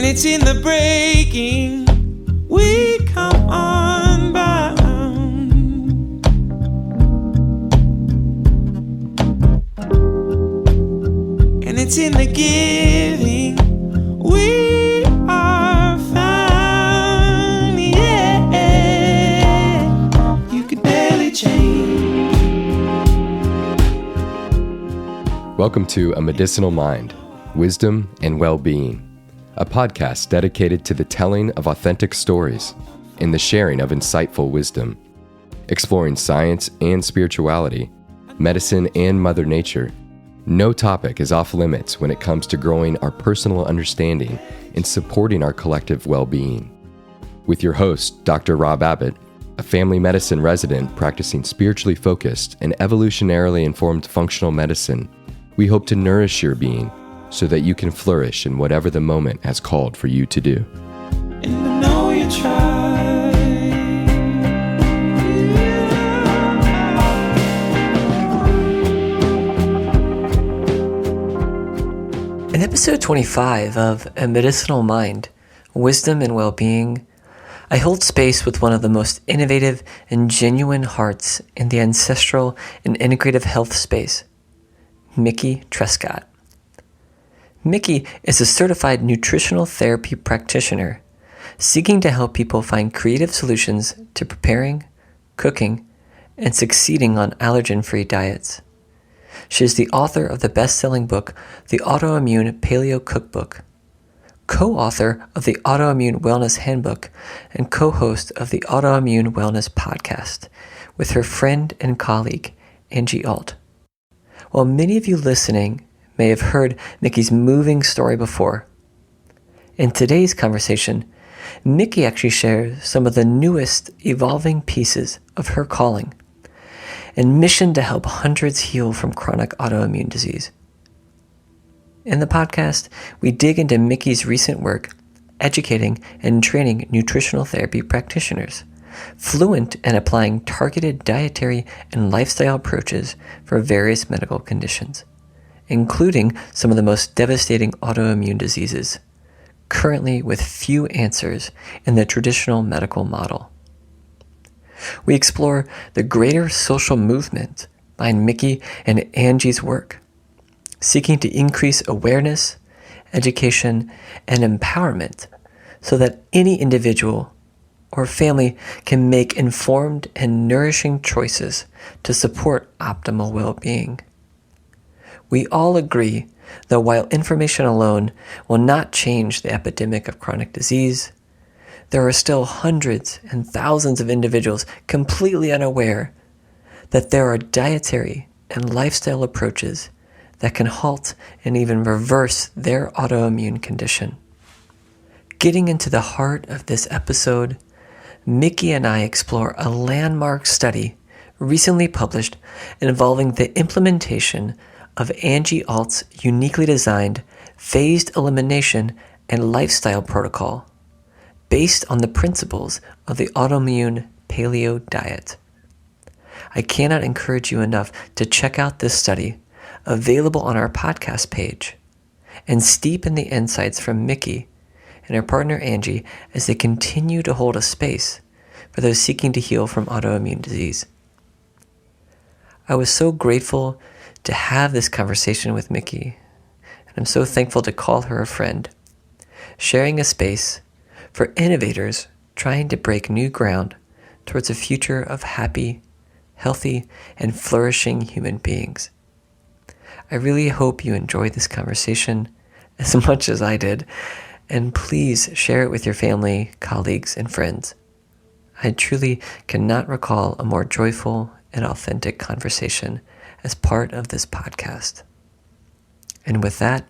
it's in the breaking we come unbound. And it's in the giving we are found. Yeah, you could barely change. Welcome to A Medicinal Mind, Wisdom and Wellbeing, a podcast dedicated to the telling of authentic stories and the sharing of insightful wisdom, exploring science and spirituality, medicine and Mother Nature. No topic is off limits when it comes to growing our personal understanding and supporting our collective well-being. With your host, Dr. Rob Abbott, a family medicine resident practicing spiritually focused and evolutionarily informed functional medicine, we hope to nourish your being so that you can flourish in whatever the moment has called for you to do. And I know you tried. In episode 25 of A Medicinal Mind, Wisdom and Wellbeing, I hold space with one of the most innovative and genuine hearts in the ancestral and integrative health space, Mickey Trescott. Mickey is a certified nutritional therapy practitioner seeking to help people find creative solutions to preparing, cooking, and succeeding on allergen-free diets. She is the author of the best-selling book, The Autoimmune Paleo Cookbook, co-author of the Autoimmune Wellness Handbook, and co-host of the Autoimmune Wellness Podcast with her friend and colleague, Angie Alt. While many of you listening may have heard Mickey's moving story before, in today's conversation, Mickey actually shares some of the newest evolving pieces of her calling and mission to help hundreds heal from chronic autoimmune disease. In the podcast, we dig into Mickey's recent work educating and training nutritional therapy practitioners, fluent in applying targeted dietary and lifestyle approaches for various medical conditions, including some of the most devastating autoimmune diseases, currently with few answers in the traditional medical model. We explore the greater social movement behind Mickey and Angie's work, seeking to increase awareness, education, and empowerment so that any individual or family can make informed and nourishing choices to support optimal well-being. We all agree that while information alone will not change the epidemic of chronic disease, there are still hundreds and thousands of individuals completely unaware that there are dietary and lifestyle approaches that can halt and even reverse their autoimmune condition. Getting into the heart of this episode, Mickey and I explore a landmark study recently published involving the implementation of Angie Alt's uniquely designed phased elimination and lifestyle protocol based on the principles of the Autoimmune Paleo diet. I cannot encourage you enough to check out this study, available on our podcast page, and steep in the insights from Mickey and her partner Angie as they continue to hold a space for those seeking to heal from autoimmune disease. I was so grateful to have this conversation with Mickey, and I'm so thankful to call her a friend, sharing a space for innovators trying to break new ground towards a future of happy, healthy, and flourishing human beings. I really hope you enjoyed this conversation as much as I did, and please share it with your family, colleagues, and friends. I truly cannot recall a more joyful and authentic conversation as part of this podcast. And with that,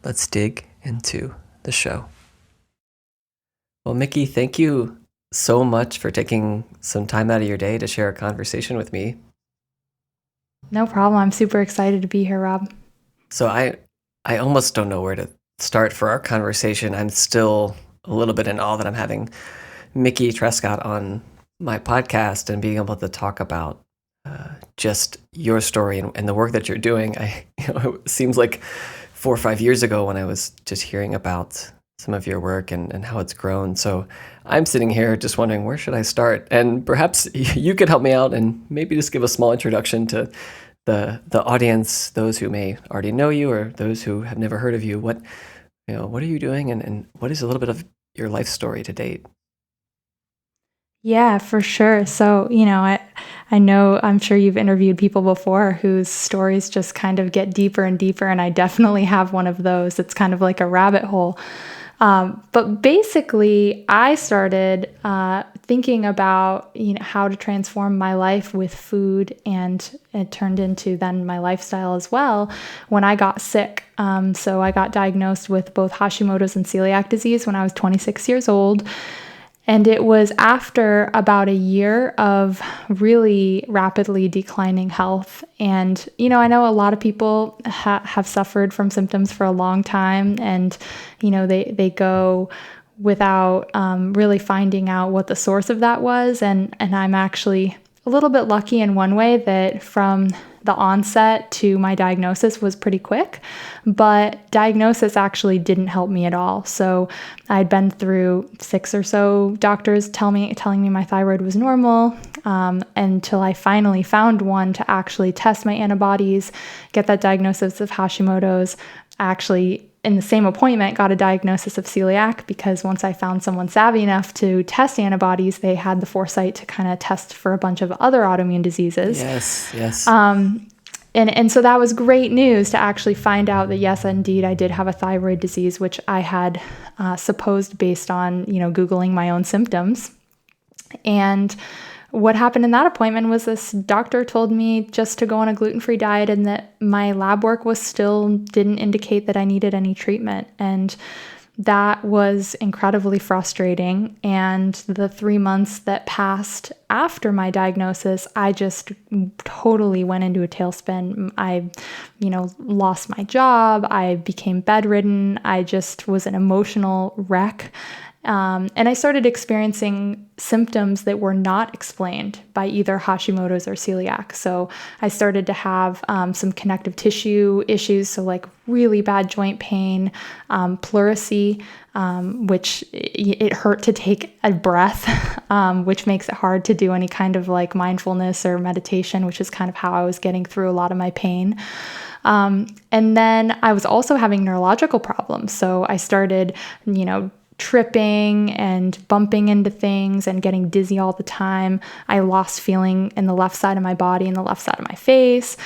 let's dig into the show. Well, Mickey, thank you so much for taking some time out of your day to share a conversation with me. No problem. I'm super excited to be here, Rob. So I almost don't know where to start for our conversation. I'm still a little bit in awe that I'm having Mickey Trescott on my podcast and being able to talk about just your story and the work that you're doing. It seems like 4 or 5 years ago when I was just hearing about some of your work and how it's grown. So I'm sitting here just wondering, where should I start? And perhaps you could help me out and maybe just give a small introduction to the audience, those who may already know you or those who have never heard of you. What are you doing, and what is a little bit of your life story to date? Yeah, for sure. So, I know, I'm sure you've interviewed people before whose stories just kind of get deeper and deeper, and I definitely have one of those. It's kind of like a rabbit hole. But basically, I started thinking about how to transform my life with food, and it turned into then my lifestyle as well when I got sick. So I got diagnosed with both Hashimoto's and celiac disease when I was 26 years old. And it was after about a year of really rapidly declining health. And, I know a lot of people have suffered from symptoms for a long time, and, they go without really finding out what the source of that was. And I'm actually a little bit lucky in one way that from the onset to my diagnosis was pretty quick, but diagnosis actually didn't help me at all. So I'd been through 6 or so doctors telling me my thyroid was normal, until I finally found one to actually test my antibodies, get that diagnosis of Hashimoto's. I actually, in the same appointment, got a diagnosis of celiac because once I found someone savvy enough to test antibodies, they had the foresight to kind of test for a bunch of other autoimmune diseases. Yes. And so that was great news to actually find out that yes, indeed, I did have a thyroid disease, which I had supposed based on, Googling my own symptoms. And what happened in that appointment was this doctor told me just to go on a gluten-free diet, and that my lab work didn't indicate that I needed any treatment. And that was incredibly frustrating. And the 3 months that passed after my diagnosis, I just totally went into a tailspin. I, lost my job. I became bedridden. I just was an emotional wreck. And I started experiencing symptoms that were not explained by either Hashimoto's or celiac. So I started to have some connective tissue issues, so like really bad joint pain, pleurisy, which it hurt to take a breath, which makes it hard to do any kind of like mindfulness or meditation, which is kind of how I was getting through a lot of my pain. And then I was also having neurological problems. So I started, tripping and bumping into things and getting dizzy all the time. I lost feeling in the left side of my body and the left side of my face.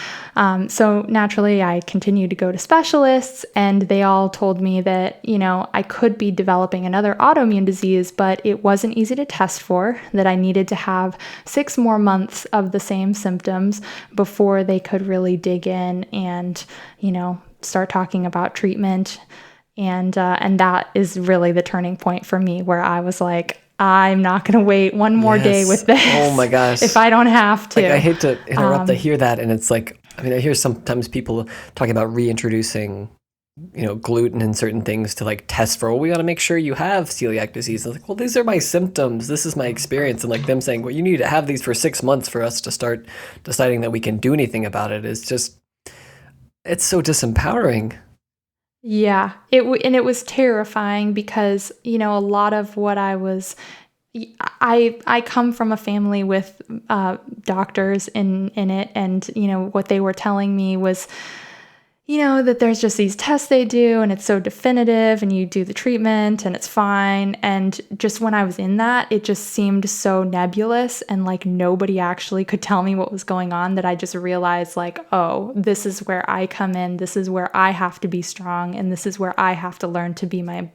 So naturally, I continued to go to specialists, and they all told me that, I could be developing another autoimmune disease, but it wasn't easy to test for, that I needed to have 6 more months of the same symptoms before they could really dig in and, start talking about treatment. And that is really the turning point for me, where I was like, I'm not going to wait one more day with this. Oh my gosh. If I don't have to. Like, I hate to interrupt. I hear that. And it's like, I hear sometimes people talking about reintroducing, gluten and certain things to like test for, we got to make sure you have celiac disease. I was like, well, these are my symptoms. This is my experience. And like them saying, well, you need to have these for 6 months for us to start deciding that we can do anything about it is just, it's so disempowering. Yeah, it was terrifying because, a lot of what I come from a family with doctors in it, and, what they were telling me was, that there's just these tests they do and it's so definitive and you do the treatment and it's fine. And just when I was in that, it just seemed so nebulous and like nobody actually could tell me what was going on, that I just realized like, oh, this is where I come in. This is where I have to be strong. And this is where I have to learn to be my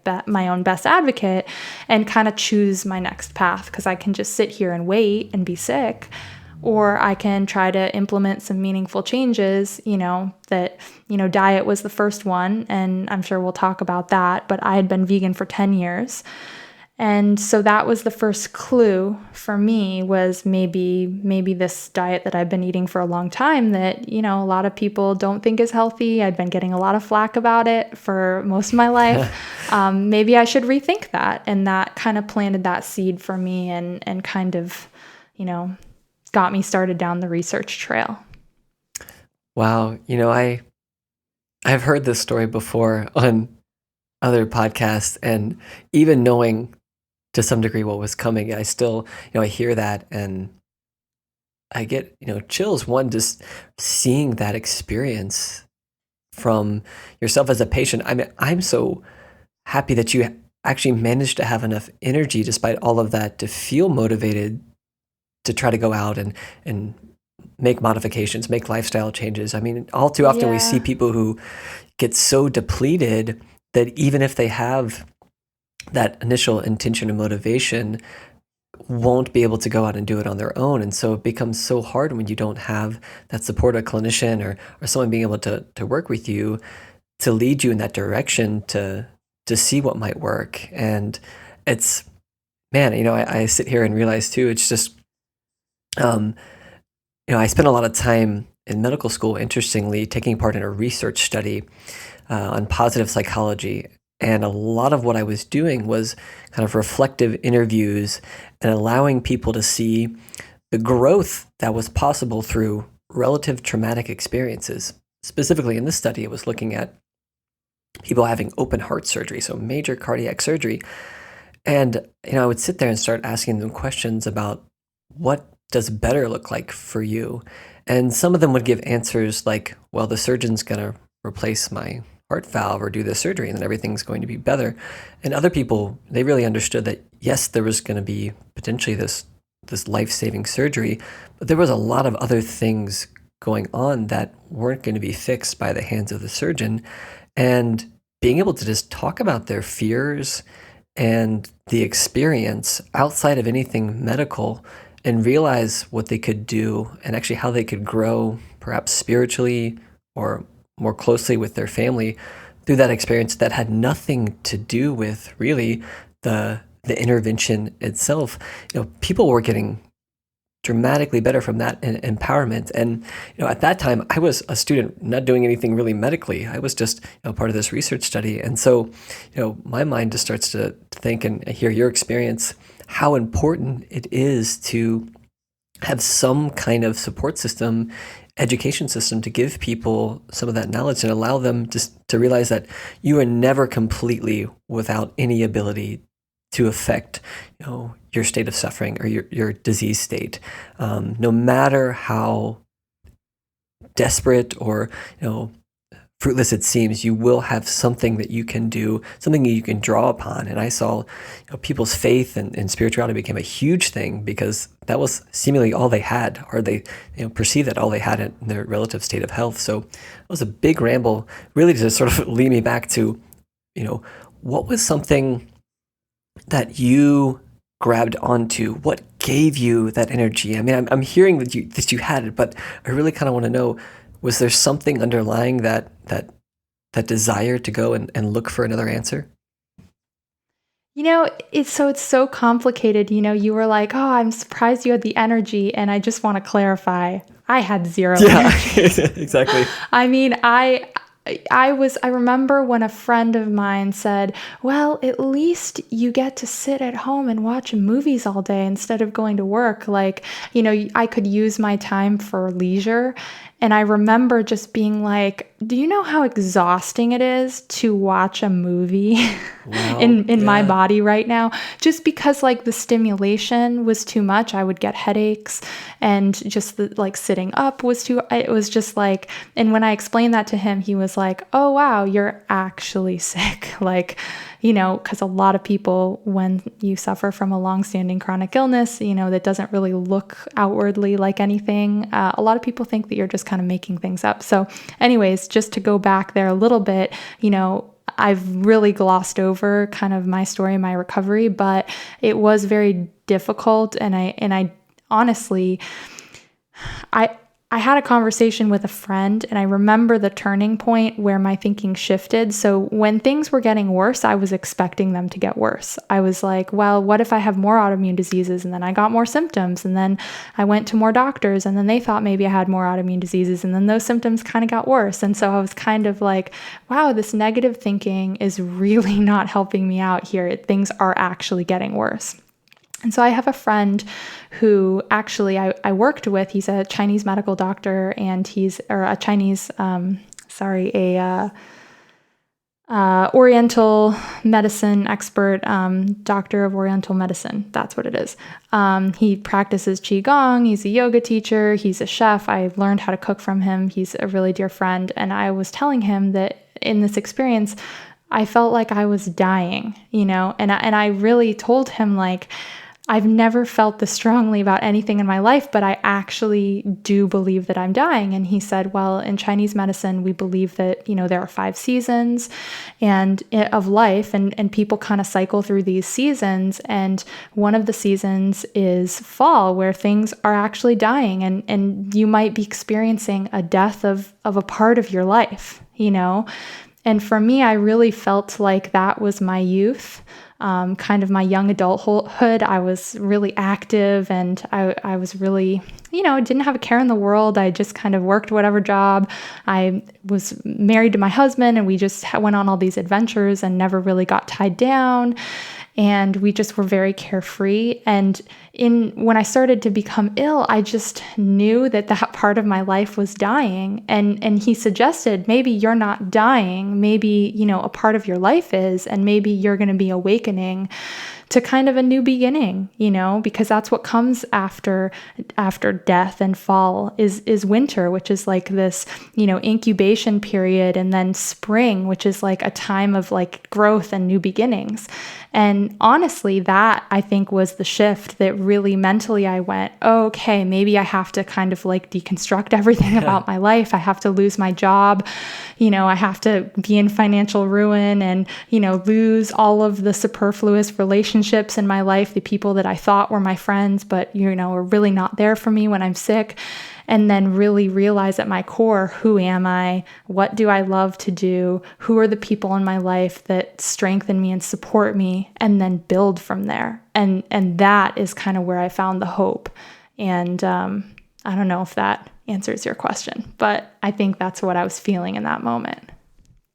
own best advocate and kind of choose my next path, because I can just sit here and wait and be sick. Or I can try to implement some meaningful changes, diet was the first one, and I'm sure we'll talk about that, but I had been vegan for 10 years. And so that was the first clue for me, was maybe this diet that I've been eating for a long time that, a lot of people don't think is healthy. I'd been getting a lot of flack about it for most of my life. Maybe I should rethink that. And that kind of planted that seed for me and kind of, got me started down the research trail. Wow. I've heard this story before on other podcasts, and even knowing to some degree what was coming, I still, I hear that and I get, chills. One, just seeing that experience from yourself as a patient. I mean, I'm so happy that you actually managed to have enough energy despite all of that to feel motivated to try to go out and make modifications, make lifestyle changes. I mean, all too often we see people who get so depleted that even if they have that initial intention and motivation, won't be able to go out and do it on their own. And so it becomes so hard when you don't have that support, a clinician or someone being able to work with you to lead you in that direction to see what might work. And it's, man, I sit here and realize too, it's just, I spent a lot of time in medical school, interestingly, taking part in a research study on positive psychology. And a lot of what I was doing was kind of reflective interviews and allowing people to see the growth that was possible through relative traumatic experiences. Specifically in this study, it was looking at people having open heart surgery, so major cardiac surgery. And, I would sit there and start asking them questions about what does better look like for you? And some of them would give answers like, well, the surgeon's going to replace my heart valve or do the surgery and then everything's going to be better. And other people, they really understood that, yes, there was going to be potentially this life-saving surgery, but there was a lot of other things going on that weren't going to be fixed by the hands of the surgeon. And being able to just talk about their fears and the experience outside of anything medical and realize what they could do and actually how they could grow, perhaps spiritually or more closely with their family through that experience that had nothing to do with really the intervention itself. People were getting dramatically better from that empowerment. And, at that time, I was a student not doing anything really medically. I was just part of this research study. And so, my mind just starts to think and hear your experience, how important it is to have some kind of support system, education system to give people some of that knowledge and allow them just to realize that you are never completely without any ability to affect, your state of suffering or your disease state. No matter how desperate or, fruitless it seems, you will have something that you can do, something that you can draw upon. And I saw people's faith and spirituality became a huge thing because that was seemingly all they had, or they perceived that all they had in their relative state of health. So it was a big ramble, really to sort of lead me back to, what was something that you grabbed onto? What gave you that energy? I mean, I'm hearing that you had it, but I really kind of want to know, was there something underlying that desire to go and look for another answer? It's so complicated. You were like, oh, I'm surprised you had the energy. And I just want to clarify, I had zero energy. Exactly. I mean, I remember when a friend of mine said, well, at least you get to sit at home and watch movies all day instead of going to work. Like, I could use my time for leisure. And I remember just being like, do you know how exhausting it is to watch a movie in my body right now? Just because like the stimulation was too much. I would get headaches and just sitting up it was just like, and when I explained that to him, he was like, oh, wow, you're actually sick. Because a lot of people, when you suffer from a longstanding chronic illness, that doesn't really look outwardly like anything. A lot of people think that you're just kind of making things up. So anyways, just to go back there a little bit, I've really glossed over kind of my story, my recovery, but it was very difficult. And I honestly, I had a conversation with a friend, and I remember the turning point where my thinking shifted. So when things were getting worse, I was expecting them to get worse. I was like, well, what if I have more autoimmune diseases? And then I got more symptoms, and then I went to more doctors, and then they thought maybe I had more autoimmune diseases, and then those symptoms kind of got worse. And so I was kind of like, wow, this negative thinking is really not helping me out here. Things are actually getting worse. And so I have a friend who actually I worked with. He's a Chinese medical doctor, and he's a Chinese, Oriental medicine expert, doctor of Oriental medicine. That's what it is. He practices Qigong. He's a yoga teacher. He's a chef. I learned how to cook from him. He's a really dear friend. And I was telling him that in this experience, I felt like I was dying, and I really told him, like, I've never felt this strongly about anything in my life, but I actually do believe that I'm dying. And he said, well, in Chinese medicine, we believe that, there are 5 seasons of life, and people kind of cycle through these seasons. And one of the seasons is fall, where things are actually dying, and you might be experiencing a death of a part of your life, And for me, I really felt like that was my youth. Kind of my young adulthood. I was really active, and I was really, didn't have a care in the world. I just kind of worked whatever job. I was married to my husband, and we just went on all these adventures and never really got tied down. And we just were very carefree. And when I started to become ill, I just knew that part of my life was dying. And he suggested, maybe you're not dying. Maybe, a part of your life is, and maybe you're going to be awakening to kind of a new beginning, because that's what comes after death and fall is winter, which is like this, incubation period, and then spring, which is like a time of like growth and new beginnings. And honestly, that I think was the shift that really mentally I went, oh, okay, maybe I have to kind of like deconstruct everything about my life. I have to lose my job. I have to be in financial ruin and, lose all of the superfluous relationships in my life, the people that I thought were my friends, but, are really not there for me when I'm sick. And then really realize at my core, who am I? What do I love to do? Who are the people in my life that strengthen me and support me? And then build from there. And that is kind of where I found the hope. And I don't know if that answers your question, but I think that's what I was feeling in that moment.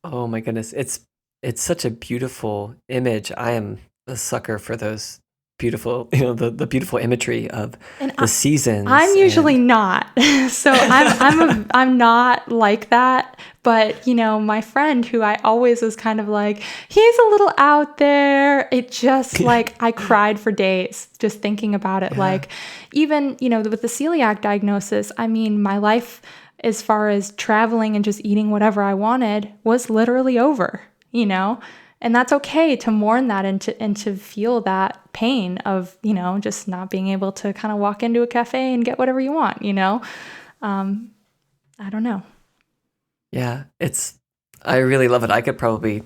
Oh my goodness. It's such a beautiful image. I am a sucker for those beautiful, the beautiful imagery of the seasons. I'm usually not. So I'm not like that. But, my friend who I always was kind of like, he's a little out there. It just like, I cried for days just thinking about it. Yeah. Like even, with the celiac diagnosis, I mean, my life as far as traveling and just eating whatever I wanted was literally over, And that's okay to mourn that and to feel that pain of, just not being able to kind of walk into a cafe and get whatever you want, I don't know. Yeah, I really love it. I could probably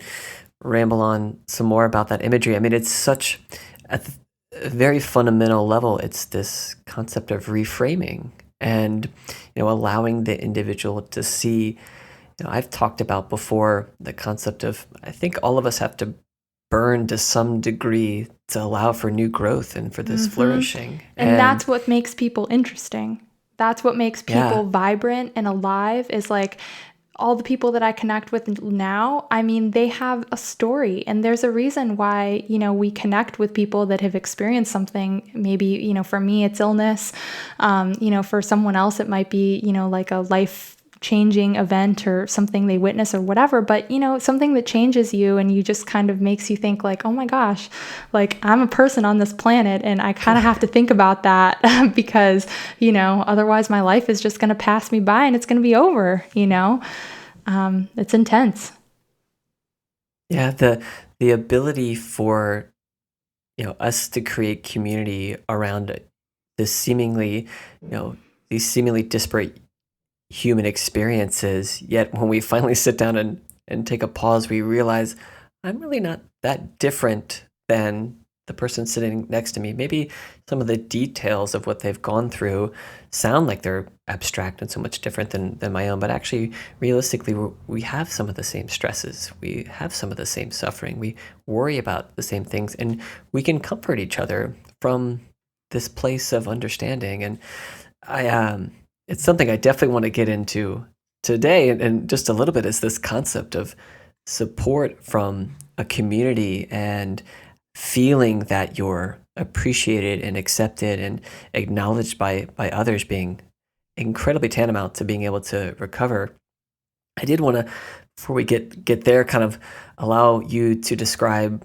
ramble on some more about that imagery. I mean, it's such at a very fundamental level, it's this concept of reframing and, allowing the individual to see. I've talked about before the concept of, I think all of us have to burn to some degree to allow for new growth and for this flourishing. And that's what makes people interesting. That's what makes people vibrant and alive, is like all the people that I connect with now, I mean, they have a story, and there's a reason why, we connect with people that have experienced something. Maybe, for me, it's illness. For someone else, it might be, like a life-changing event or something they witness or whatever, but something that changes you, and you just kind of makes you think like, oh my gosh, like I'm a person on this planet, and I kind of have to think about that because otherwise my life is just going to pass me by and it's going to be over. It's intense. Yeah, the ability for us to create community around this seemingly these seemingly disparate human experiences, yet when we finally sit down and take a pause, we realize I'm really not that different than the person sitting next to me. Maybe some of the details of what they've gone through sound like they're abstract and so much different than my own, but actually realistically we have some of the same stresses, we have some of the same suffering, we worry about the same things, and we can comfort each other from this place of understanding. And it's something I definitely want to get into today, and just a little bit, is this concept of support from a community and feeling that you're appreciated and accepted and acknowledged by others being incredibly tantamount to being able to recover. I did want to, before we get there, kind of allow you to describe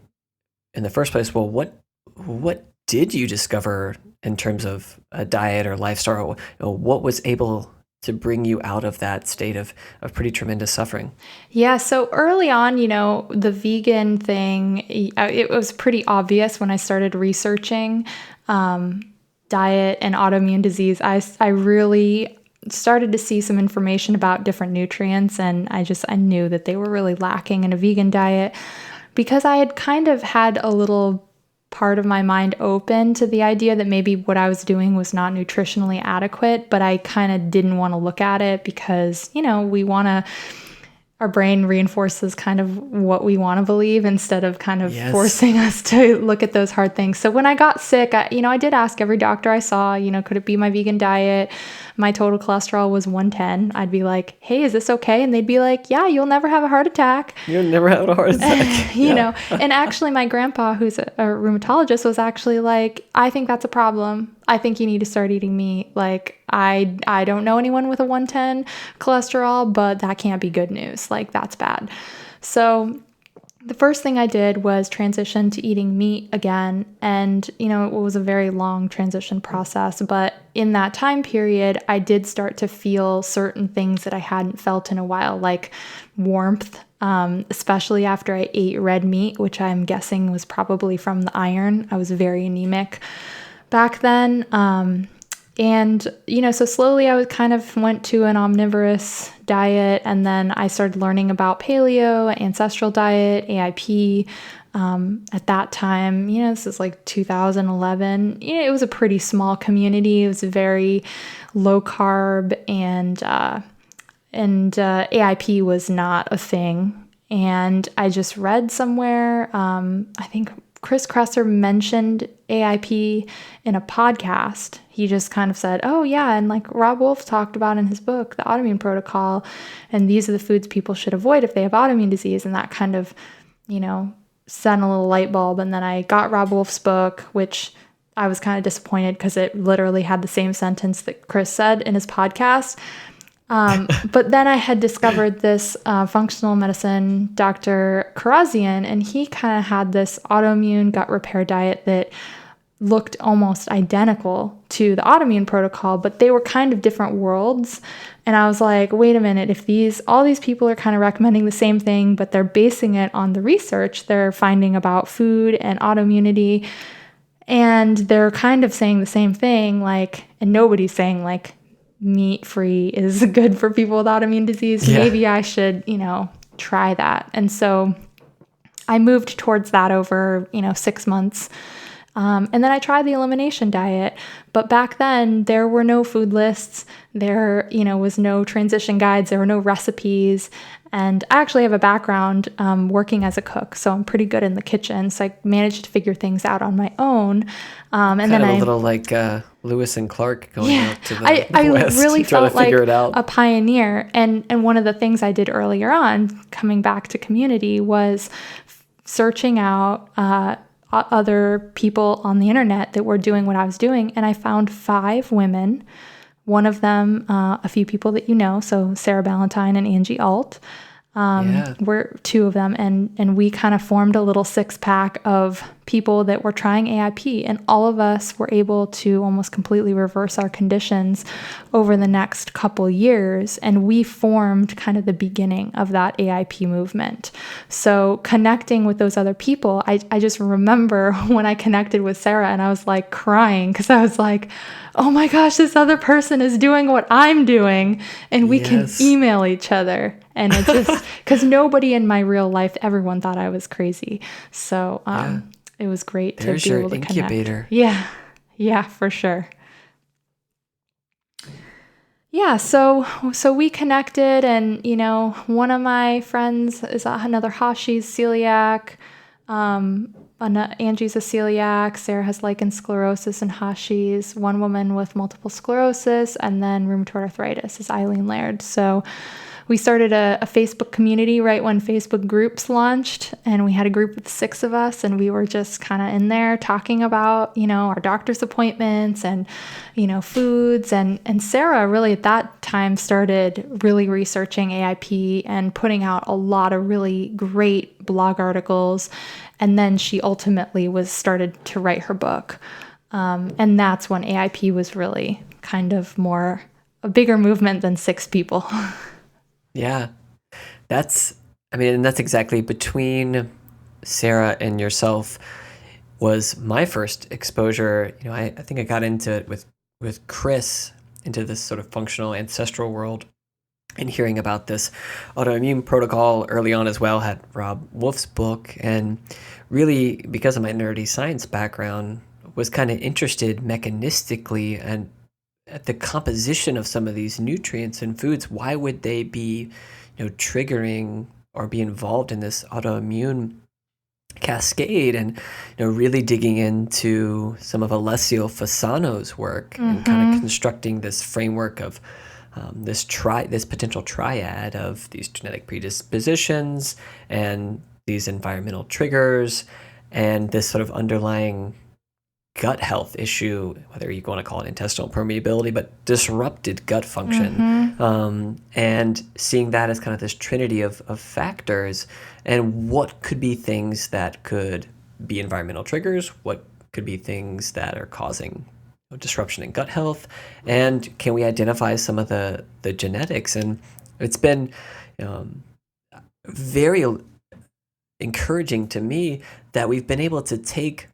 in the first place, well, what did you discover in terms of a diet or lifestyle? What was able to bring you out of that state of pretty tremendous suffering? Yeah, so early on, the vegan thing, it was pretty obvious when I started researching diet and autoimmune disease. I really started to see some information about different nutrients, and I knew that they were really lacking in a vegan diet, because I had kind of had a little part of my mind open to the idea that maybe what I was doing was not nutritionally adequate, but I kind of didn't want to look at it because, our brain reinforces kind of what we want to believe instead of kind of forcing us to look at those hard things. So when I got sick, I did ask every doctor I saw, could it be my vegan diet? My total cholesterol was 110. I'd be like, hey, is this okay? And they'd be like, yeah, you'll never have a heart attack. You'll never have a heart attack. And actually my grandpa, who's a rheumatologist, was actually like, I think that's a problem. I think you need to start eating meat. Like, I don't know anyone with a 110 cholesterol, but that can't be good news. Like, that's bad. So the first thing I did was transition to eating meat again. And, it was a very long transition process. But in that time period, I did start to feel certain things that I hadn't felt in a while, like warmth, especially after I ate red meat, which I'm guessing was probably from the iron. I was very anemic back then. So slowly I went to an omnivorous diet, and then I started learning about paleo, ancestral diet, AIP. At that time, this is like 2011, it was a pretty small community. It was very low carb, and AIP was not a thing. And I just read somewhere, I think Chris Kresser mentioned AIP in a podcast. He just kind of said, oh yeah, and like Rob Wolf talked about in his book, The Autoimmune Protocol, and these are the foods people should avoid if they have autoimmune disease. And that kind of, sent a little light bulb. And then I got Rob Wolf's book, which I was kind of disappointed because it literally had the same sentence that Chris said in his podcast. But then I had discovered this functional medicine Dr. Karazian, and he kind of had this autoimmune gut repair diet that looked almost identical to the autoimmune protocol, but they were kind of different worlds. And I was like, wait a minute, if all these people are kind of recommending the same thing, but they're basing it on the research they're finding about food and autoimmunity, and they're kind of saying the same thing, and nobody's saying meat-free is good for people with autoimmune disease. Yeah. Maybe I should, try that. And so I moved towards that over, 6 months. And then I tried the elimination diet, but back then there were no food lists. There, was no transition guides. There were no recipes. And I actually have a background working as a cook, so I'm pretty good in the kitchen. So I managed to figure things out on my own. And kind then of a little like Lewis and Clark going out to the West. I really to try felt to figure like it out. A pioneer. And one of the things I did earlier on, coming back to community, was searching out other people on the internet that were doing what I was doing. And I found 5 women, one of them, a few people that so Sarah Ballantyne and Angie Alt, were 2 of them. And we kind of formed a little 6-pack of people that were trying AIP, and all of us were able to almost completely reverse our conditions over the next couple years. And we formed kind of the beginning of that AIP movement. So connecting with those other people, I just remember when I connected with Sarah and I was like crying, because I was like, oh my gosh, this other person is doing what I'm doing, and we can email each other. And it just, because nobody in my real life, everyone thought I was crazy. So, it was great to be able to incubator. Connect. Yeah, for sure. Yeah, so we connected, and one of my friends is another Hashi's celiac. Angie's a celiac. Sarah has lichen sclerosis and Hashi's. One woman with multiple sclerosis, and then rheumatoid arthritis is Eileen Laird. So we started a Facebook community right when Facebook groups launched, and we had a group of 6 of us, and we were just kind of in there talking about, our doctor's appointments and, foods. And Sarah really at that time started really researching AIP and putting out a lot of really great blog articles. And then she ultimately started to write her book. And that's when AIP was really kind of a bigger movement than 6 people. Yeah, that's exactly between Sarah and yourself was my first exposure. I think I got into it with Chris, into this sort of functional ancestral world, and hearing about this autoimmune protocol early on as well. Had Rob Wolf's book, and really because of my nerdy science background, was kind of interested mechanistically and at the composition of some of these nutrients in foods. Why would they be, triggering or be involved in this autoimmune cascade? And really digging into some of Alessio Fasano's work and kind of constructing this framework of this potential triad of these genetic predispositions and these environmental triggers and this sort of underlying gut health issue, whether you want to call it intestinal permeability, but disrupted gut function, and seeing that as kind of this trinity of factors, and what could be things that could be environmental triggers, what could be things that are causing disruption in gut health, and can we identify some of the genetics? And it's been very encouraging to me that we've been able to take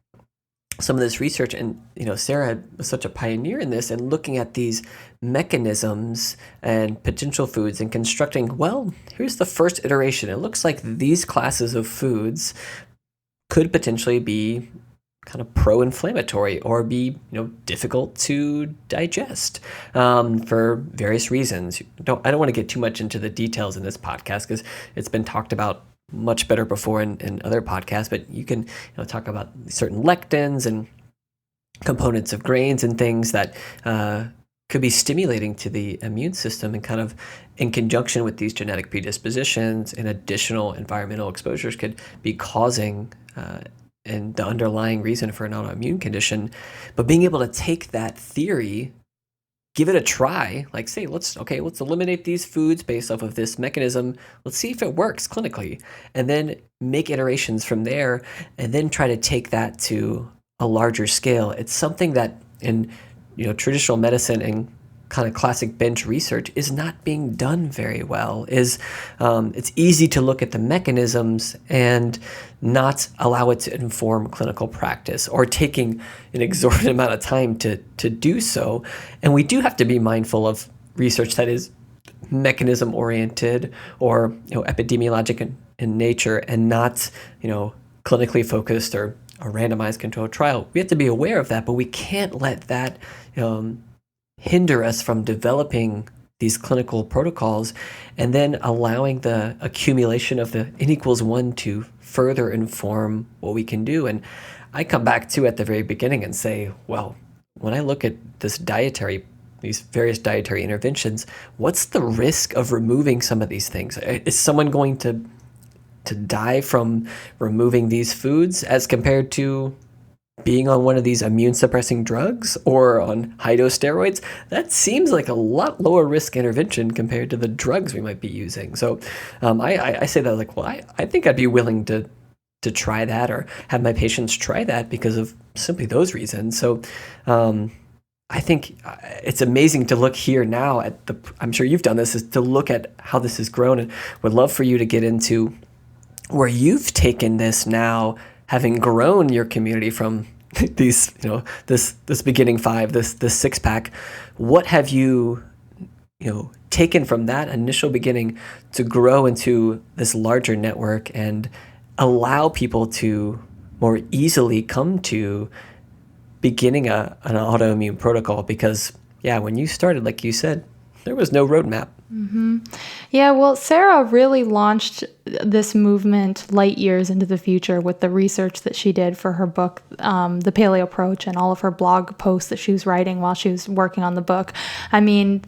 some of this research, and Sarah was such a pioneer in this, and looking at these mechanisms and potential foods and constructing, well, here's the first iteration. It looks like these classes of foods could potentially be kind of pro-inflammatory or be difficult to digest for various reasons. I don't want to get too much into the details in this podcast because it's been talked about much better before in other podcasts, but you can talk about certain lectins and components of grains and things that could be stimulating to the immune system, and kind of in conjunction with these genetic predispositions and additional environmental exposures could be causing and the underlying reason for an autoimmune condition. But being able to take that theory, give it a try, like say, let's eliminate these foods based off of this mechanism. Let's see if it works clinically, and then make iterations from there, and then try to take that to a larger scale. It's something that in traditional medicine and kind of classic bench research is not being done very well. It's easy to look at the mechanisms and not allow it to inform clinical practice, or taking an exorbitant amount of time to do so. And we do have to be mindful of research that is mechanism oriented or epidemiologic in nature, and not clinically focused or a randomized controlled trial. We have to be aware of that, but we can't let that hinder us from developing these clinical protocols and then allowing the accumulation of the N=1 to further inform what we can do. And I come back to at the very beginning and say, well, when I look at these various dietary interventions, what's the risk of removing some of these things? Is someone going to die from removing these foods as compared to being on one of these immune suppressing drugs or on high dose steroids? That seems like a lot lower risk intervention compared to the drugs we might be using. So I say that like, well, I think I'd be willing to try that, or have my patients try that because of simply those reasons. So I think it's amazing to look here now at I'm sure you've done this, is to look at how this has grown, and would love for you to get into where you've taken this now, having grown your community from these, this beginning 5, this 6-pack. What have you, taken from that initial beginning to grow into this larger network and allow people to more easily come to beginning an autoimmune protocol? Because when you started, like you said, There was no roadmap. Yeah, well, Sarah really launched this movement light years into the future with the research that she did for her book, The Paleo Approach, and all of her blog posts that she was writing while she was working on the book. I mean,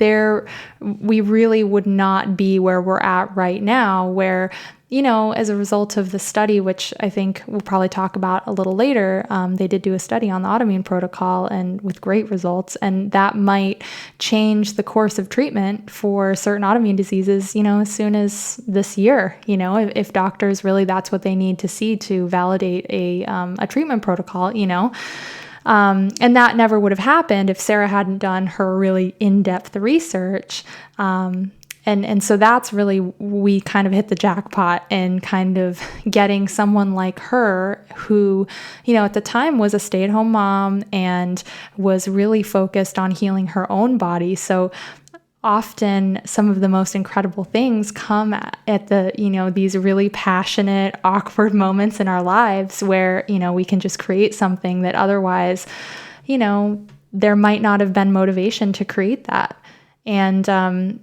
we really would not be where we're at right now, where, you know, as a result of the study, which I think we'll probably talk about a little later, they did do a study on the autoimmune protocol and with great results, and that might change the course of treatment for certain autoimmune diseases, you know, as soon as this year, you know, if doctors really, that's what they need to see to validate a treatment protocol, you know. And that never would have happened if Sarah hadn't done her really in-depth research. And so that's really, we kind of hit the jackpot in kind of getting someone like her who, you know, at the time was a stay-at-home mom and was really focused on healing her own body. So often some of the most incredible things come at the, you know, these really passionate, awkward moments in our lives where, you know, we can just create something that otherwise, you know, there might not have been motivation to create that. And,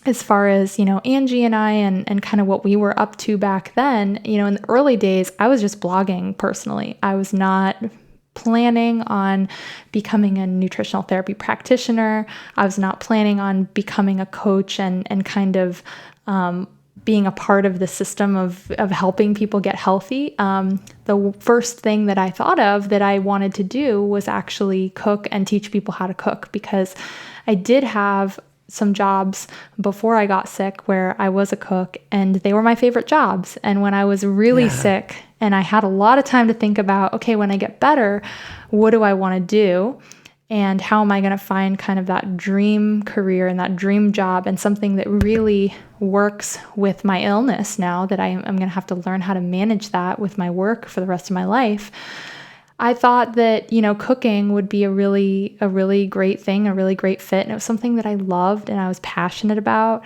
as far as, you know, Angie and I and kind of what we were up to back then, you know, in the early days, I was just blogging personally. I was not planning on becoming a nutritional therapy practitioner. I was not planning on becoming a coach and kind of being a part of the system of helping people get healthy. The first thing that I thought of that I wanted to do was actually cook and teach people how to cook, because I did have some jobs before I got sick where I was a cook, and they were my favorite jobs. And when I was really sick and I had a lot of time to think about, okay, when I get better, what do I want to do? And how am I going to find kind of that dream career and that dream job and something that really works with my illness now that I'm going to have to learn how to manage that with my work for the rest of my life. I thought that, you know, cooking would be a really great thing, a really great fit. And it was something that I loved and I was passionate about.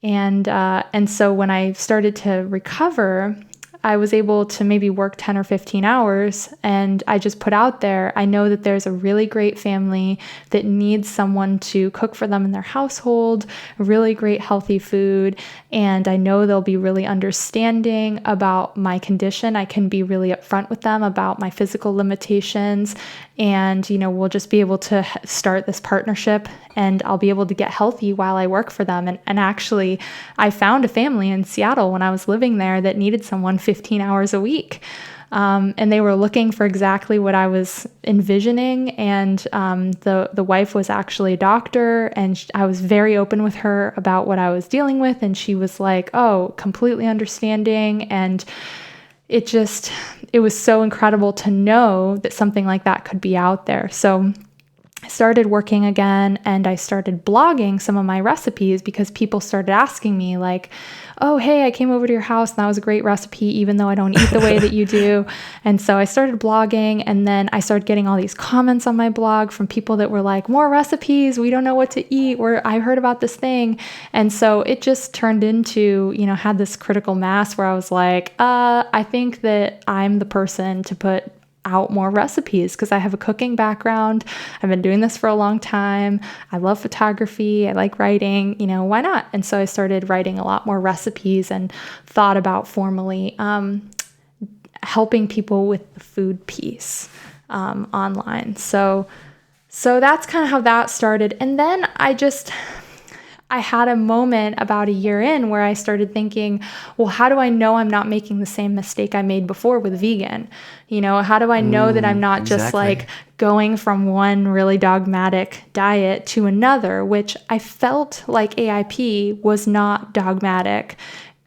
And so when I started to recover, I was able to maybe work 10 or 15 hours, and I just put out there, I know that there's a really great family that needs someone to cook for them in their household, really great healthy food, and I know they'll be really understanding about my condition. I can be really upfront with them about my physical limitations, and, you know, we'll just be able to start this partnership, and I'll be able to get healthy while I work for them. And actually, I found a family in Seattle when I was living there that needed someone 15 hours a week. And they were looking for exactly what I was envisioning. And the wife was actually a doctor, and I was very open with her about what I was dealing with. And she was like, oh, completely understanding. And it was so incredible to know that something like that could be out there. So I started working again, and I started blogging some of my recipes because people started asking me like, oh, hey, I came over to your house and that was a great recipe, even though I don't eat the way that you do. And so I started blogging, and then I started getting all these comments on my blog from people that were like, more recipes, we don't know what to eat, I heard about this thing. And so it just turned into, you know, had this critical mass where I was like, I think that I'm the person to put out more recipes because I have a cooking background. I've been doing this for a long time. I love photography. I like writing, you know, why not? And so I started writing a lot more recipes and thought about formally helping people with the food piece online. So that's kind of how that started. And then I had a moment about a year in where I started thinking, well, how do I know I'm not making the same mistake I made before with vegan? You know, how do I know that I'm not just like going from one really dogmatic diet to another, which I felt like AIP was not dogmatic.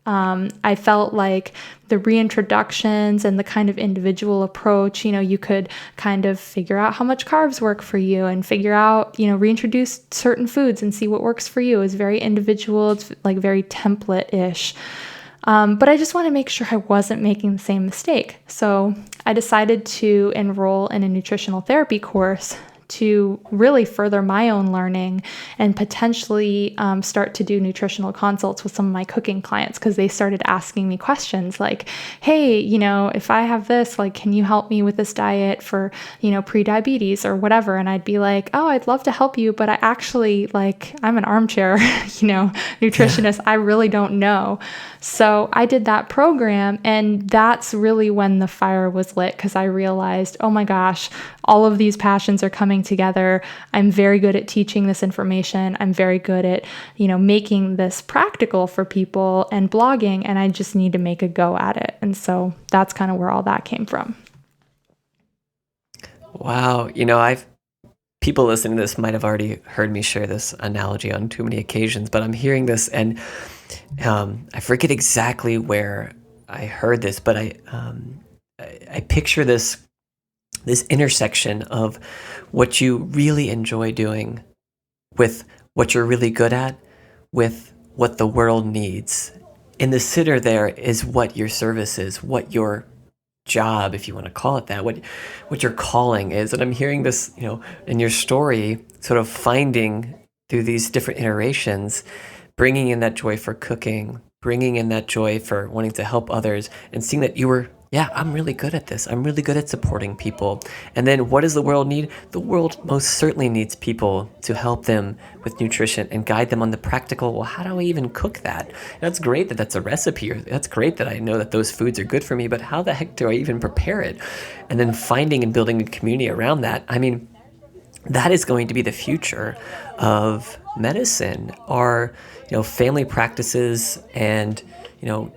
I felt like the reintroductions and the kind of individual approach, you know, you could kind of figure out how much carbs work for you and figure out, you know, reintroduce certain foods and see what works for you. It's very individual. It's like very template-ish. But I just want to make sure I wasn't making the same mistake. So I decided to enroll in a nutritional therapy course to really further my own learning and potentially start to do nutritional consults with some of my cooking clients, because they started asking me questions like, hey, if I have this, like, can you help me with this diet for, pre-diabetes or whatever? And I'd be like, oh, I'd love to help you, but I actually, like, I'm an armchair, nutritionist. I really don't know. So I did that program, and that's really when the fire was lit, because I realized, oh my gosh, all of these passions are coming together. I'm very good at teaching this information. I'm very good at, making this practical for people and blogging, and I just need to make a go at it. And so that's kind of where all that came from. Wow. People listening to this might have already heard me share this analogy on too many occasions, but I'm hearing this, and I forget exactly where I heard this, but I picture this intersection of what you really enjoy doing with what you're really good at, with what the world needs. In the center there is what your service is, what your job, if you want to call it that, what your calling is. And I'm hearing this, in your story, sort of finding through these different iterations, bringing in that joy for cooking, bringing in that joy for wanting to help others, and seeing that you were, I'm really good at this. I'm really good at supporting people. And then what does the world need? The world most certainly needs people to help them with nutrition and guide them on the practical, well, how do I even cook that? That's great that that's a recipe. That's great that I know that those foods are good for me, but how the heck do I even prepare it? And then finding and building a community around that. I mean, that is going to be the future of medicine. Our, family practices and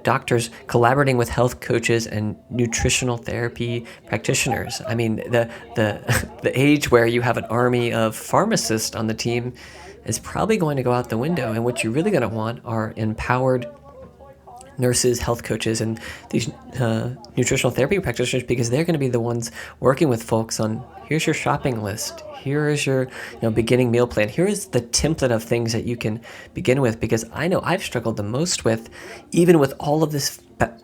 doctors collaborating with health coaches and nutritional therapy practitioners. I mean, the age where you have an army of pharmacists on the team is probably going to go out the window. And what you're really going to want are empowered nurses, health coaches, and these nutritional therapy practitioners, because they're going to be the ones working with folks on, here's your shopping list, here is your beginning meal plan, here is the template of things that you can begin with. Because I know I've struggled the most with, even with all of this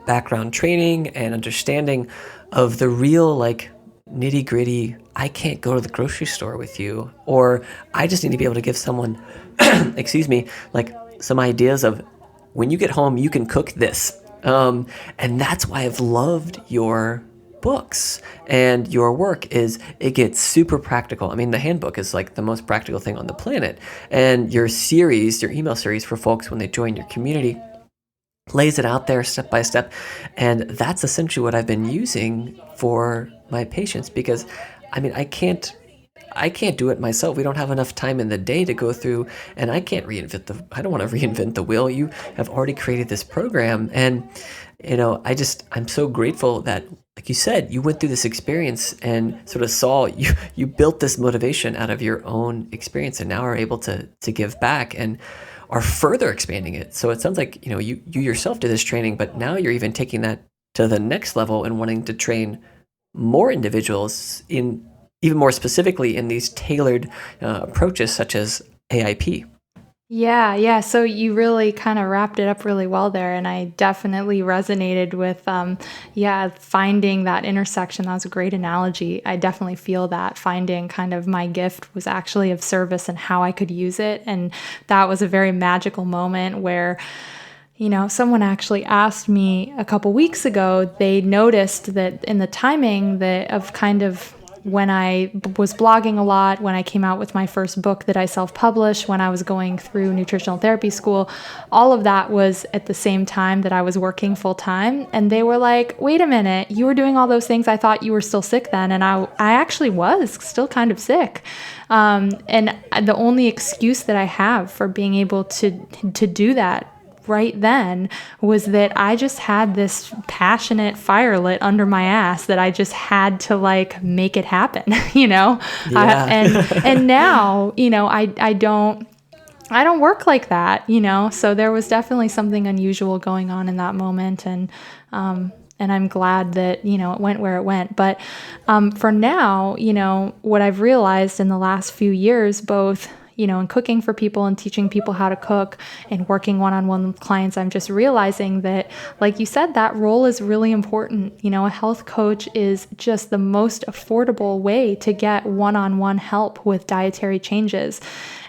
background training and understanding of the real, like, nitty gritty, I can't go to the grocery store with you, or I just need to be able to give someone, excuse me, like some ideas of, when you get home, you can cook this. And that's why I've loved your books and your work, is it gets super practical. I mean, the handbook is like the most practical thing on the planet. And your series, your email series for folks when they join your community, lays it out there step by step. And that's essentially what I've been using for my patients, because I mean, I can't do it myself. We don't have enough time in the day to go through, and I don't want to reinvent the wheel. You have already created this program. And, I'm so grateful that, like you said, you went through this experience and sort of saw, you built this motivation out of your own experience, and now are able to give back and are further expanding it. So it sounds like, you yourself did this training, but now you're even taking that to the next level and wanting to train more individuals in, even more specifically, in these tailored approaches such as AIP. Yeah. So you really kind of wrapped it up really well there. And I definitely resonated with, finding that intersection. That was a great analogy. I definitely feel that finding kind of my gift was actually of service and how I could use it. And that was a very magical moment where, someone actually asked me a couple weeks ago, they noticed that in the timing of kind of when I was blogging a lot, when I came out with my first book that I self-published, when I was going through nutritional therapy school, all of that was at the same time that I was working full time. And they were like, wait a minute, you were doing all those things. I thought you were still sick then. And I actually was still kind of sick. And the only excuse that I have for being able to do that right then was that I just had this passionate fire lit under my ass that I just had to like make it happen, Yeah. And now, I don't work like that, so there was definitely something unusual going on in that moment. And I'm glad that, it went where it went. But for now, what I've realized in the last few years, both in cooking for people and teaching people how to cook and working one-on-one with clients, I'm just realizing that, like you said, that role is really important. A health coach is just the most affordable way to get one-on-one help with dietary changes.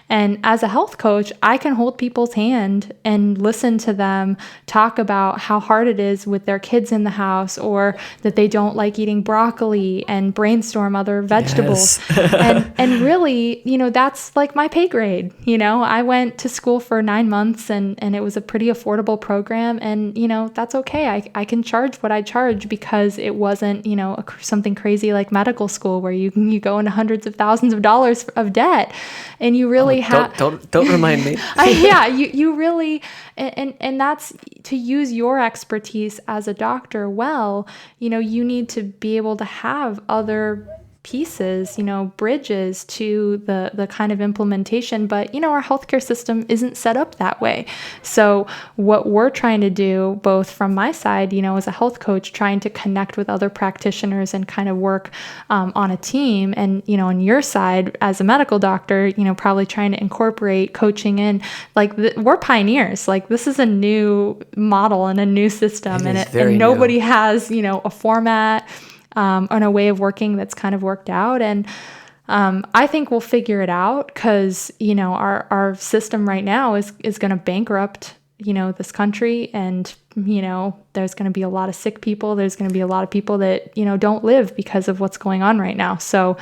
And as a health coach, I can hold people's hand and listen to them talk about how hard it is with their kids in the house, or that they don't like eating broccoli, and brainstorm other vegetables. Yes. and really, that's like my pay grade. I went to school for 9 months and it was a pretty affordable program. And, that's okay. I can charge what I charge because it wasn't, something crazy like medical school where you go into hundreds of thousands of dollars of debt, and you really don't remind me. Yeah, you really, and that's to use your expertise as a doctor well. You need to be able to have other pieces, bridges to the kind of implementation, but our healthcare system isn't set up that way. So what we're trying to do, both from my side, as a health coach, trying to connect with other practitioners and kind of work on a team, and on your side as a medical doctor, probably trying to incorporate coaching in. Like we're pioneers. Like this is a new model and a new system, and nobody has a format and a way of working that's kind of worked out. And I think we'll figure it out because, our system right now is going to bankrupt, this country. And, there's going to be a lot of sick people. There's going to be a lot of people that, don't live because of what's going on right now. So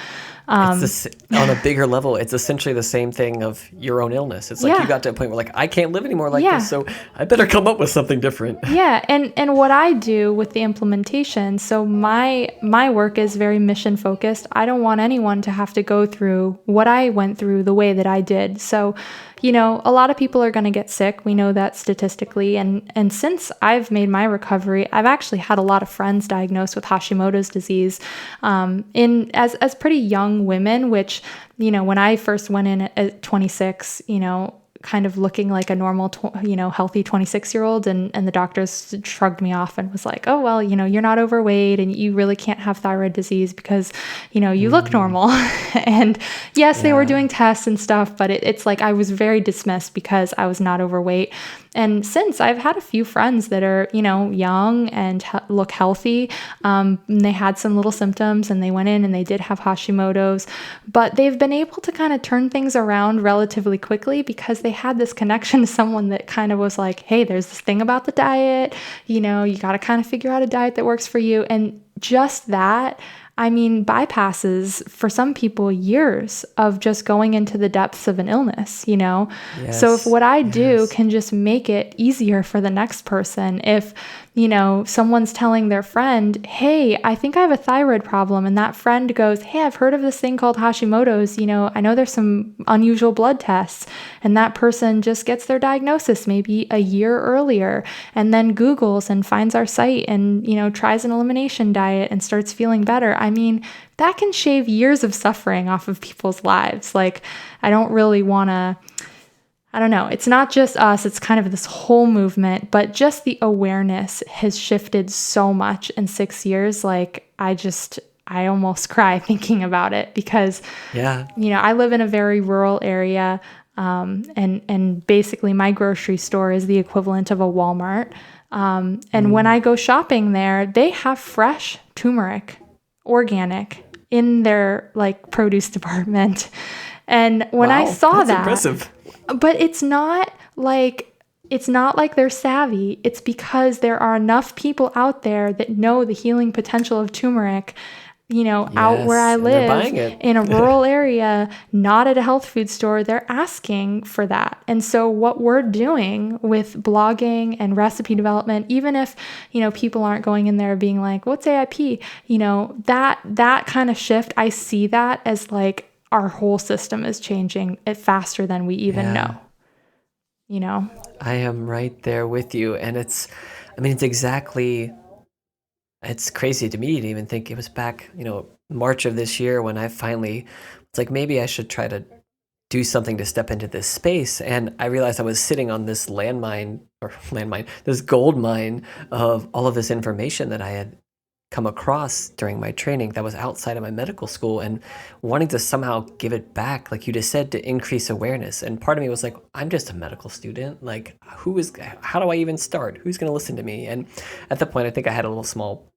on a bigger level, it's essentially the same thing of your own illness. It's like you got to a point where I can't live anymore like this, so I better come up with something different. Yeah, and what I do with the implementation, so my work is very mission focused. I don't want anyone to have to go through what I went through the way that I did. So, a lot of people are going to get sick. We know that statistically. And since I've made my recovery, I've actually had a lot of friends diagnosed with Hashimoto's disease as pretty young women, which, when I first went in at 26, kind of looking like a normal, healthy 26-year-old. And the doctors shrugged me off and was like, oh, well, you're not overweight and you really can't have thyroid disease because, you look normal. And yes, they were doing tests and stuff, but it's like I was very dismissed because I was not overweight. And since I've had a few friends that are, young and look healthy, and they had some little symptoms and they went in and they did have Hashimoto's, but they've been able to kind of turn things around relatively quickly because they had this connection to someone that kind of was like, hey, there's this thing about the diet, you got to kind of figure out a diet that works for you. And just that, bypasses for some people years of just going into the depths of an illness, Yes. So if what I do can just make it easier for the next person, if, someone's telling their friend, hey, I think I have a thyroid problem. And that friend goes, hey, I've heard of this thing called Hashimoto's. I know there's some unusual blood tests. And that person just gets their diagnosis maybe a year earlier and then Googles and finds our site and, tries an elimination diet and starts feeling better. That can shave years of suffering off of people's lives. Like, I don't really want to, I don't know. It's not just us. It's kind of this whole movement, but just the awareness has shifted so much in 6 years. Like, I almost cry thinking about it because, I live in a very rural area. And basically my grocery store is the equivalent of a Walmart. And when I go shopping there, they have fresh turmeric, organic, in their produce department. And when I saw that, impressive. But it's not like they're savvy. It's because there are enough people out there that know the healing potential of turmeric, out where I live in a rural area, not at a health food store. They're asking for that. And so what we're doing with blogging and recipe development, even if, people aren't going in there being like, what's AIP? That kind of shift, I see that as our whole system is changing it faster than we even know. I am right there with you. And it's crazy to me to even think it was back, March of this year when I finally, it's like, maybe I should try to do something to step into this space. And I realized I was sitting on this this gold mine of all of this information that I had come across during my training that was outside of my medical school, and wanting to somehow give it back, like you just said, to increase awareness. And part of me was like, I'm just a medical student. Like, how do I even start? Who's going to listen to me? And at the point, I think I had a little small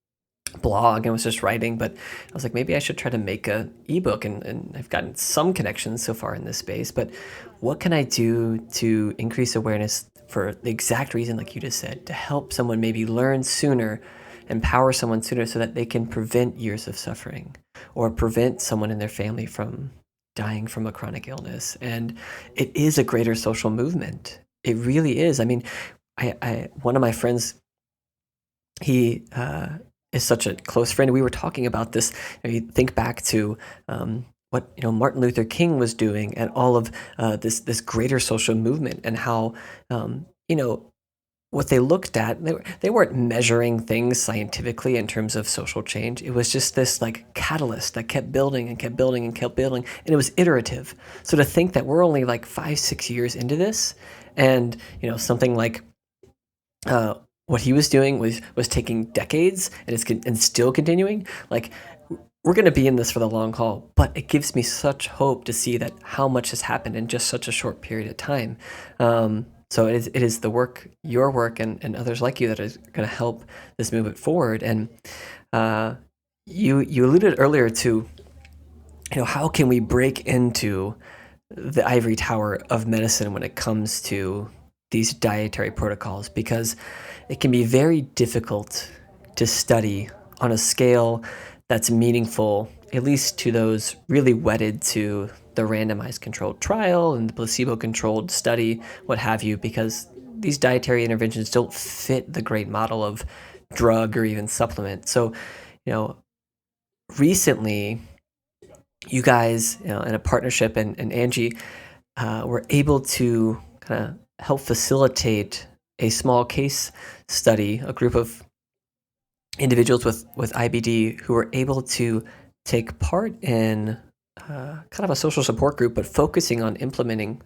blog and was just writing, but I was like, maybe I should try to make a ebook, and I've gotten some connections so far in this space, but what can I do to increase awareness for the exact reason, like you just said, to help someone maybe learn sooner, empower someone sooner so that they can prevent years of suffering or prevent someone in their family from dying from a chronic illness. And it is a greater social movement. It really is. I mean, one of my friends, he is such a close friend. We were talking about this. You think back to what Martin Luther King was doing, and all of this greater social movement, and how what they looked at, they weren't measuring things scientifically in terms of social change. It was just this like catalyst that kept building and kept building and kept building, and it was iterative. So to think that we're only like 5-6 years into this, and something like what he was doing was taking decades, and still continuing. Like, we're going to be in this for the long haul, but it gives me such hope to see that how much has happened in just such a short period of time. So it is the work, your work, and others like you that is going to help this movement forward. And you alluded earlier to, how can we break into the ivory tower of medicine when it comes to these dietary protocols, because it can be very difficult to study on a scale that's meaningful, at least to those really wedded to the randomized controlled trial and the placebo-controlled study, what have you, because these dietary interventions don't fit the great model of drug or even supplement. So, recently, you guys, in a partnership, and Angie, were able to kind of help facilitate a small case study, a group of individuals with IBD who were able to take part in kind of a social support group, but focusing on implementing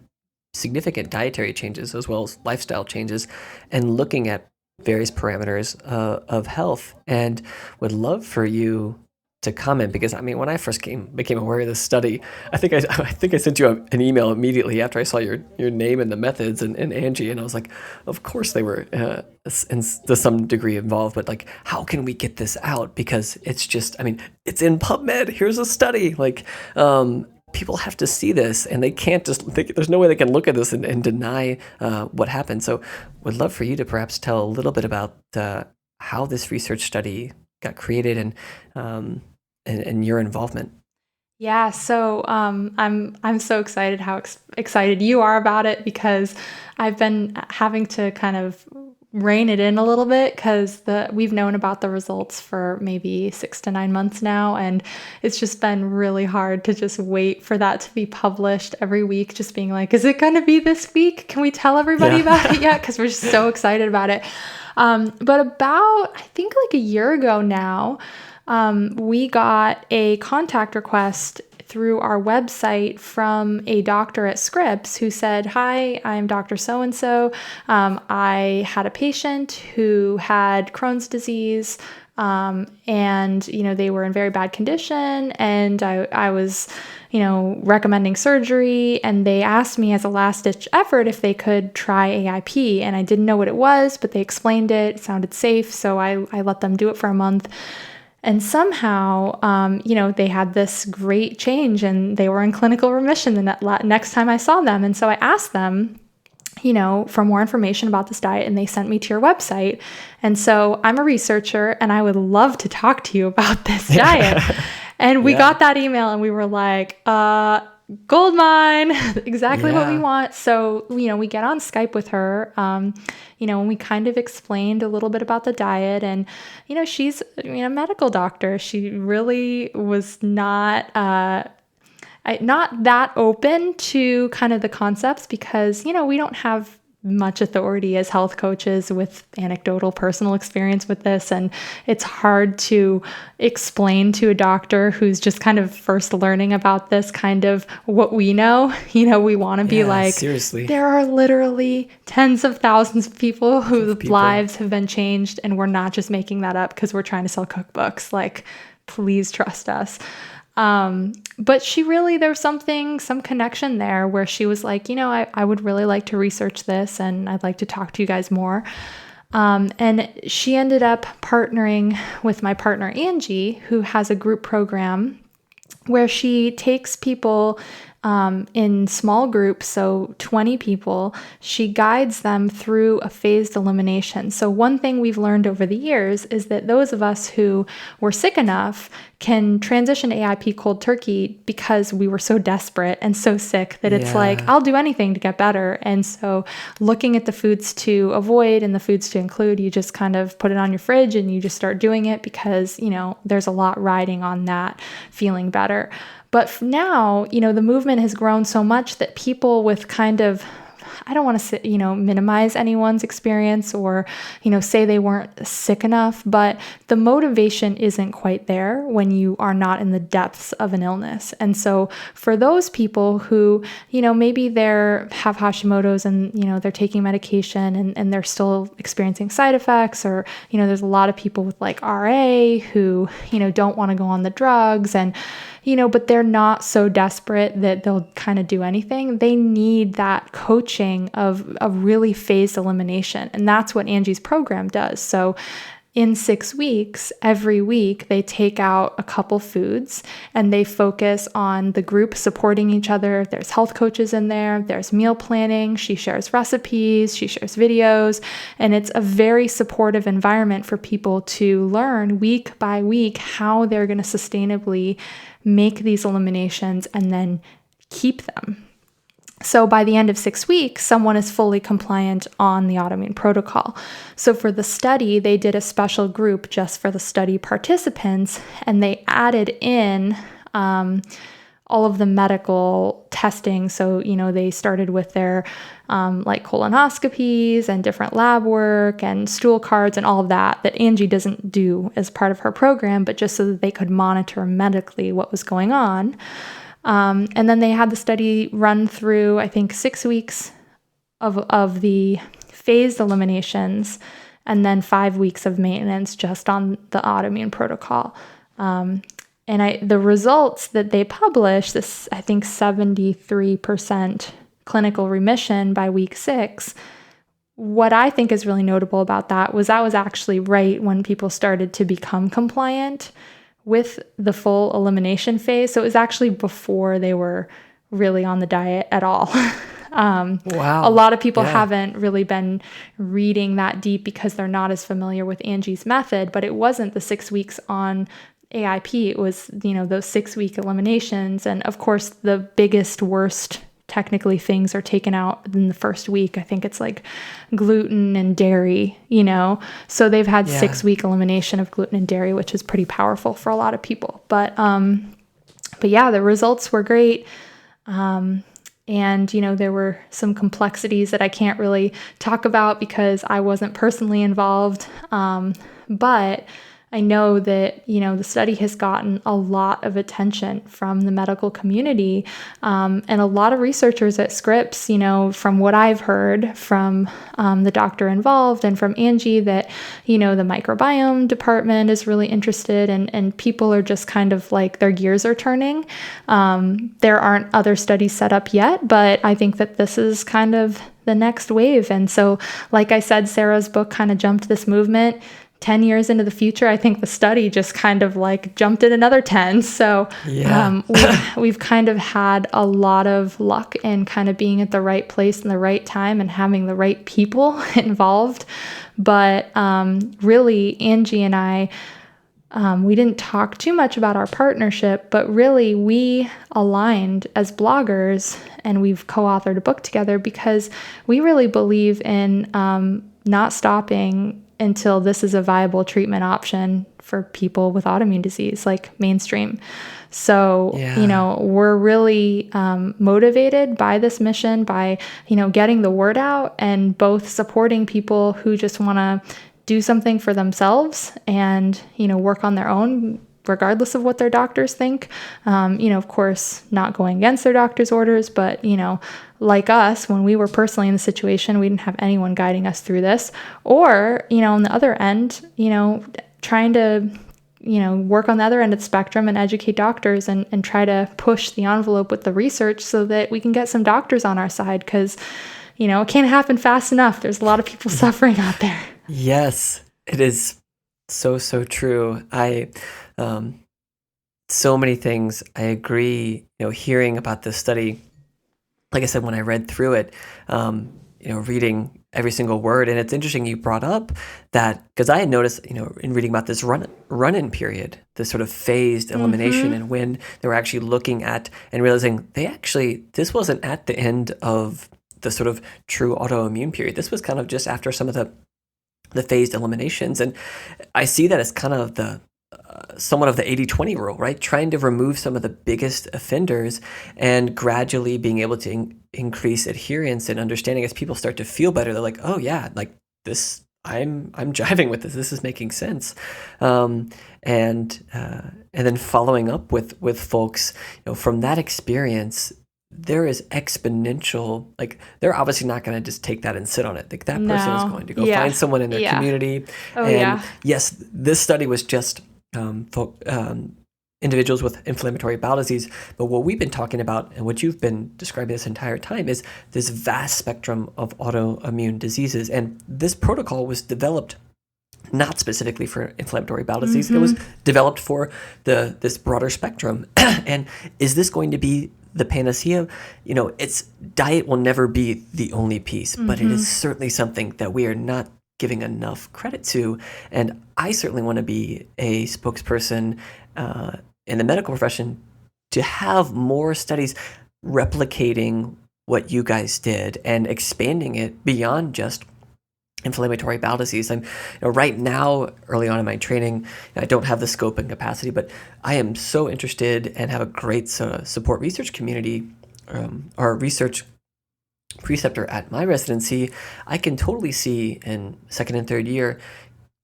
significant dietary changes as well as lifestyle changes, and looking at various parameters of health. And would love for you to comment, because when I first became aware of this study, I think I sent you an email immediately after I saw your name and the methods and Angie, and I was like, of course they were to some degree involved, but like, how can we get this out? Because it's just, it's in PubMed. Here's a study. Like, people have to see this, and they can't there's no way they can look at this and deny what happened. So would love for you to perhaps tell a little bit about how this research study got created, and your involvement. Yeah, so I'm so excited how excited you are about it, because I've been having to kind of rein it in a little bit, because we've known about the results for maybe 6 to 9 months now, and it's just been really hard to just wait for that to be published every week, just being like, is it going to be this week? Can we tell everybody about it yet? Because we're just so excited about it. But about, I think like a year ago now, we got a contact request through our website from a doctor at Scripps who said, hi, I'm Dr. So-and-so. I had a patient who had Crohn's disease, and, they were in very bad condition, and I was, recommending surgery, and they asked me as a last-ditch effort if they could try AIP, and I didn't know what it was, but they explained it. It sounded safe, so I let them do it for a month. And somehow, they had this great change, and they were in clinical remission the next time I saw them. And so I asked them, for more information about this diet, and they sent me to your website. And so I'm a researcher, and I would love to talk to you about this diet. And we got that email, and we were like, gold mine, exactly what we want. So, we get on Skype with her, and we kind of explained a little bit about the diet, and, she's a medical doctor. She really was not that open to kind of the concepts, because, we don't have much authority as health coaches with anecdotal personal experience with this. And it's hard to explain to a doctor who's just kind of first learning about this kind of what we know. We want to be like, seriously, there are literally tens of thousands of people whose lives have been changed. And we're not just making that up because we're trying to sell cookbooks. Like, please trust us. But she really, there's some connection there where she was like, I would really like to research this and I'd like to talk to you guys more. And she ended up partnering with my partner, Angie, who has a group program where she takes people in small groups, so 20 people. She guides them through a phased elimination. So one thing we've learned over the years is that those of us who were sick enough can transition to AIP cold turkey because we were so desperate and so sick that it's like, I'll do anything to get better. And so looking at the foods to avoid and the foods to include, you just kind of put it on your fridge and you just start doing it because, there's a lot riding on that feeling better. But now, the movement has grown so much that people with kind of, I don't want to say, minimize anyone's experience or, say they weren't sick enough, but the motivation isn't quite there when you are not in the depths of an illness. And so for those people who, maybe have Hashimoto's and, they're taking medication and they're still experiencing side effects, or, there's a lot of people with like RA who, don't want to go on the drugs and, but they're not so desperate that they'll kind of do anything. They need that coaching of a really phased elimination. And that's what Angie's program does. So in 6 weeks, every week, they take out a couple foods and they focus on the group supporting each other. There's health coaches in there. There's meal planning. She shares recipes. She shares videos. And it's a very supportive environment for people to learn week by week how they're going to sustainably make these eliminations and then keep them. So by the end of 6 weeks, someone is fully compliant on the autoimmune protocol. So for the study, they did a special group just for the study participants, and they added in all of the medical testing. So, they started with their like colonoscopies and different lab work and stool cards and all of that Angie doesn't do as part of her program, but just so that they could monitor medically what was going on. And then they had the study run through, I think, 6 weeks of the phased eliminations and then 5 weeks of maintenance just on the autoimmune protocol. And the results that they published, this, I think, 73% clinical remission by week 6, what I think is really notable about that was actually right when people started to become compliant with the full elimination phase. So it was actually before they were really on the diet at all. Wow. A lot of people haven't really been reading that deep because they're not as familiar with Angie's method, but it wasn't the 6 weeks on AIP. It was, those 6 week eliminations. And of course, the biggest, worst technically things are taken out in the first week. I think it's like gluten and dairy, so they've had 6 week elimination of gluten and dairy, which is pretty powerful for a lot of people. But yeah, the results were great. And, there were some complexities that I can't really talk about because I wasn't personally involved. But I know that, the study has gotten a lot of attention from the medical community, and a lot of researchers at Scripps, from what I've heard from the doctor involved and from Angie, that, the microbiome department is really interested and people are just kind of like their gears are turning. There aren't other studies set up yet, but I think that this is kind of the next wave. And so, like I said, Sarah's book kind of jumped this movement. 10 years into the future, I think the study just kind of like jumped in another 10. So we've kind of had a lot of luck in kind of being at the right place in the right time and having the right people involved. But really, Angie and I, we didn't talk too much about our partnership, but really we aligned as bloggers and we've co-authored a book together because we really believe in not stopping until this is a viable treatment option for people with autoimmune disease, like mainstream. So, Yeah. we're really motivated by this mission, by, getting the word out and both supporting people who just want to do something for themselves and, work on their own, regardless of what their doctors think. Of course, not going against their doctor's orders, but, like us, when we were personally in the situation, we didn't have anyone guiding us through this. Or, on the other end, trying to, work on the other end of the spectrum and educate doctors and try to push the envelope with the research so that we can get some doctors on our side. Because, it can't happen fast enough. There's a lot of people suffering out there. Yes, it is so true. So many things I agree, hearing about this study, like I said, when I read through it, reading every single word. And it's interesting you brought up that, because I had noticed, in reading about this run-in period, this sort of phased elimination, and when they were actually looking at and realizing this wasn't at the end of the sort of true autoimmune period. This was kind of just after some of the phased eliminations. And I see that as kind of the somewhat of the 80-20 rule, right? Trying to remove some of the biggest offenders and gradually being able to increase adherence and understanding as people start to feel better. They're like, oh yeah, like this, I'm jiving with this. This is making sense. And then following up with folks, from that experience, there is exponential, like they're obviously not going to just take that and sit on it. Like that person is going to go find someone in their community. Yes, this study was just individuals with inflammatory bowel disease. But what we've been talking about and what you've been describing this entire time is this vast spectrum of autoimmune diseases. And this protocol was developed not specifically for inflammatory bowel disease. It was developed for this broader spectrum. And is this going to be the panacea? Its diet will never be the only piece, but it is certainly something that we are not giving enough credit to. And I certainly want to be a spokesperson in the medical profession to have more studies replicating what you guys did and expanding it beyond just inflammatory bowel disease. I'm right now, early on in my training, I don't have the scope and capacity, but I am so interested and have a great support research community. Our research preceptor at my residency, I can totally see in second and third year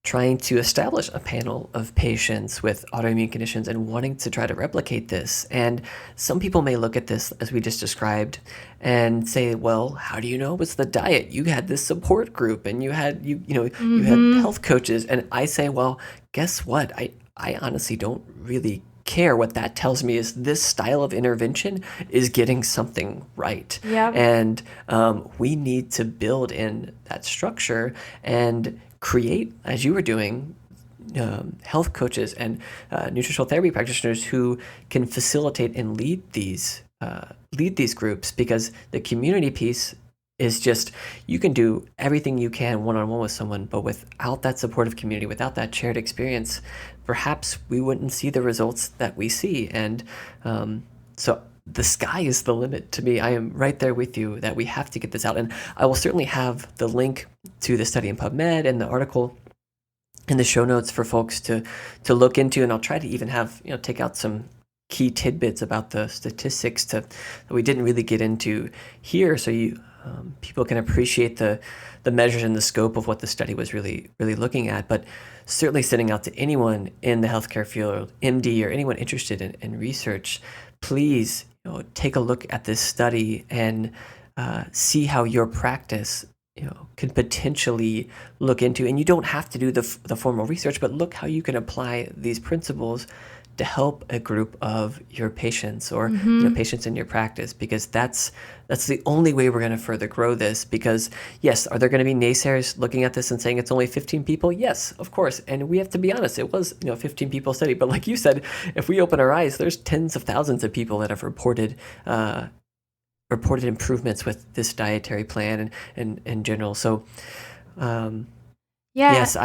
trying to establish a panel of patients with autoimmune conditions and wanting to try to replicate this. And some people may look at this, as we just described, and say, well, how do you know it's the diet? You had this support group and you had you had health coaches. And I say, well, guess what? I honestly don't really care. What that tells me is this style of intervention is getting something right. Yep. And we need to build in that structure and create, as you were doing, health coaches and nutritional therapy practitioners who can facilitate and lead these groups, because the community piece is just, you can do everything you can one-on-one with someone, but without that supportive community, without that shared experience, perhaps we wouldn't see the results that we see. And so the sky is the limit to me. I am right there with you that we have to get this out. And I will certainly have the link to the study in PubMed and the article in the show notes for folks to look into. And I'll try to even have, take out some key tidbits about the statistics that we didn't really get into here, so people can appreciate the measures and the scope of what the study was really looking at. But certainly sending out to anyone in the healthcare field, MD, or anyone interested in research, please take a look at this study and see how your practice could potentially look into. And you don't have to do the formal research, but look how you can apply these principles to help a group of your patients or patients in your practice, because that's the only way we're going to further grow this. Because yes, are there going to be naysayers looking at this and saying it's only 15 people? Yes, of course. And we have to be honest, it was 15 people study. But like you said, if we open our eyes, there's tens of thousands of people that have reported improvements with this dietary plan and in general. So yes,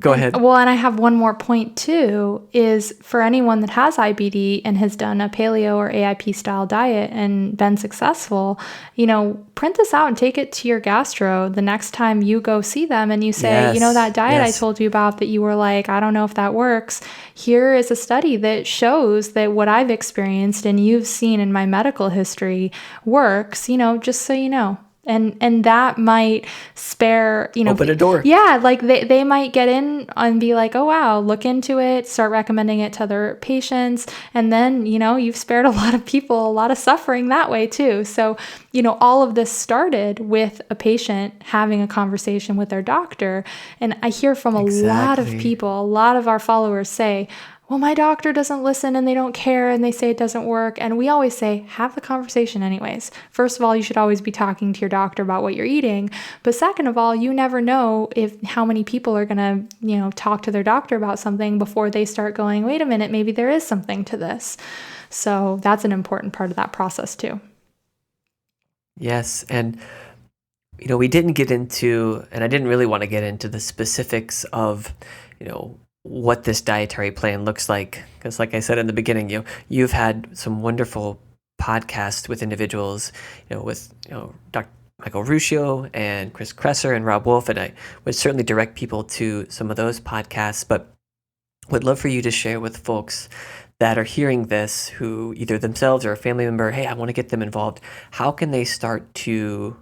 Go ahead. Well, and I have one more point too, is for anyone that has IBD and has done a paleo or AIP style diet and been successful, print this out and take it to your gastro the next time you go see them and you say, that diet I told you about that you were like, I don't know if that works. Here is a study that shows that what I've experienced and you've seen in my medical history works, just so you know. And that might spare, open a door. Yeah, like they might get in and be like, oh, wow, look into it, start recommending it to other patients. And then, you've spared a lot of people a lot of suffering that way too. So, all of this started with a patient having a conversation with their doctor. And I hear from a lot of people, a lot of our followers say, well, my doctor doesn't listen and they don't care and they say it doesn't work. And we always say, have the conversation anyways. First of all, you should always be talking to your doctor about what you're eating. But second of all, you never know how many people are going to, talk to their doctor about something before they start going, wait a minute, maybe there is something to this. So that's an important part of that process too. Yes. And, we didn't get into, and I didn't really want to get into the specifics of, what this dietary plan looks like. Because like I said in the beginning, you've had some wonderful podcasts with individuals, with Dr. Michael Ruscio and Chris Kresser and Rob Wolf, and I would certainly direct people to some of those podcasts, but would love for you to share with folks that are hearing this who either themselves or a family member, hey, I want to get them involved. How can they start to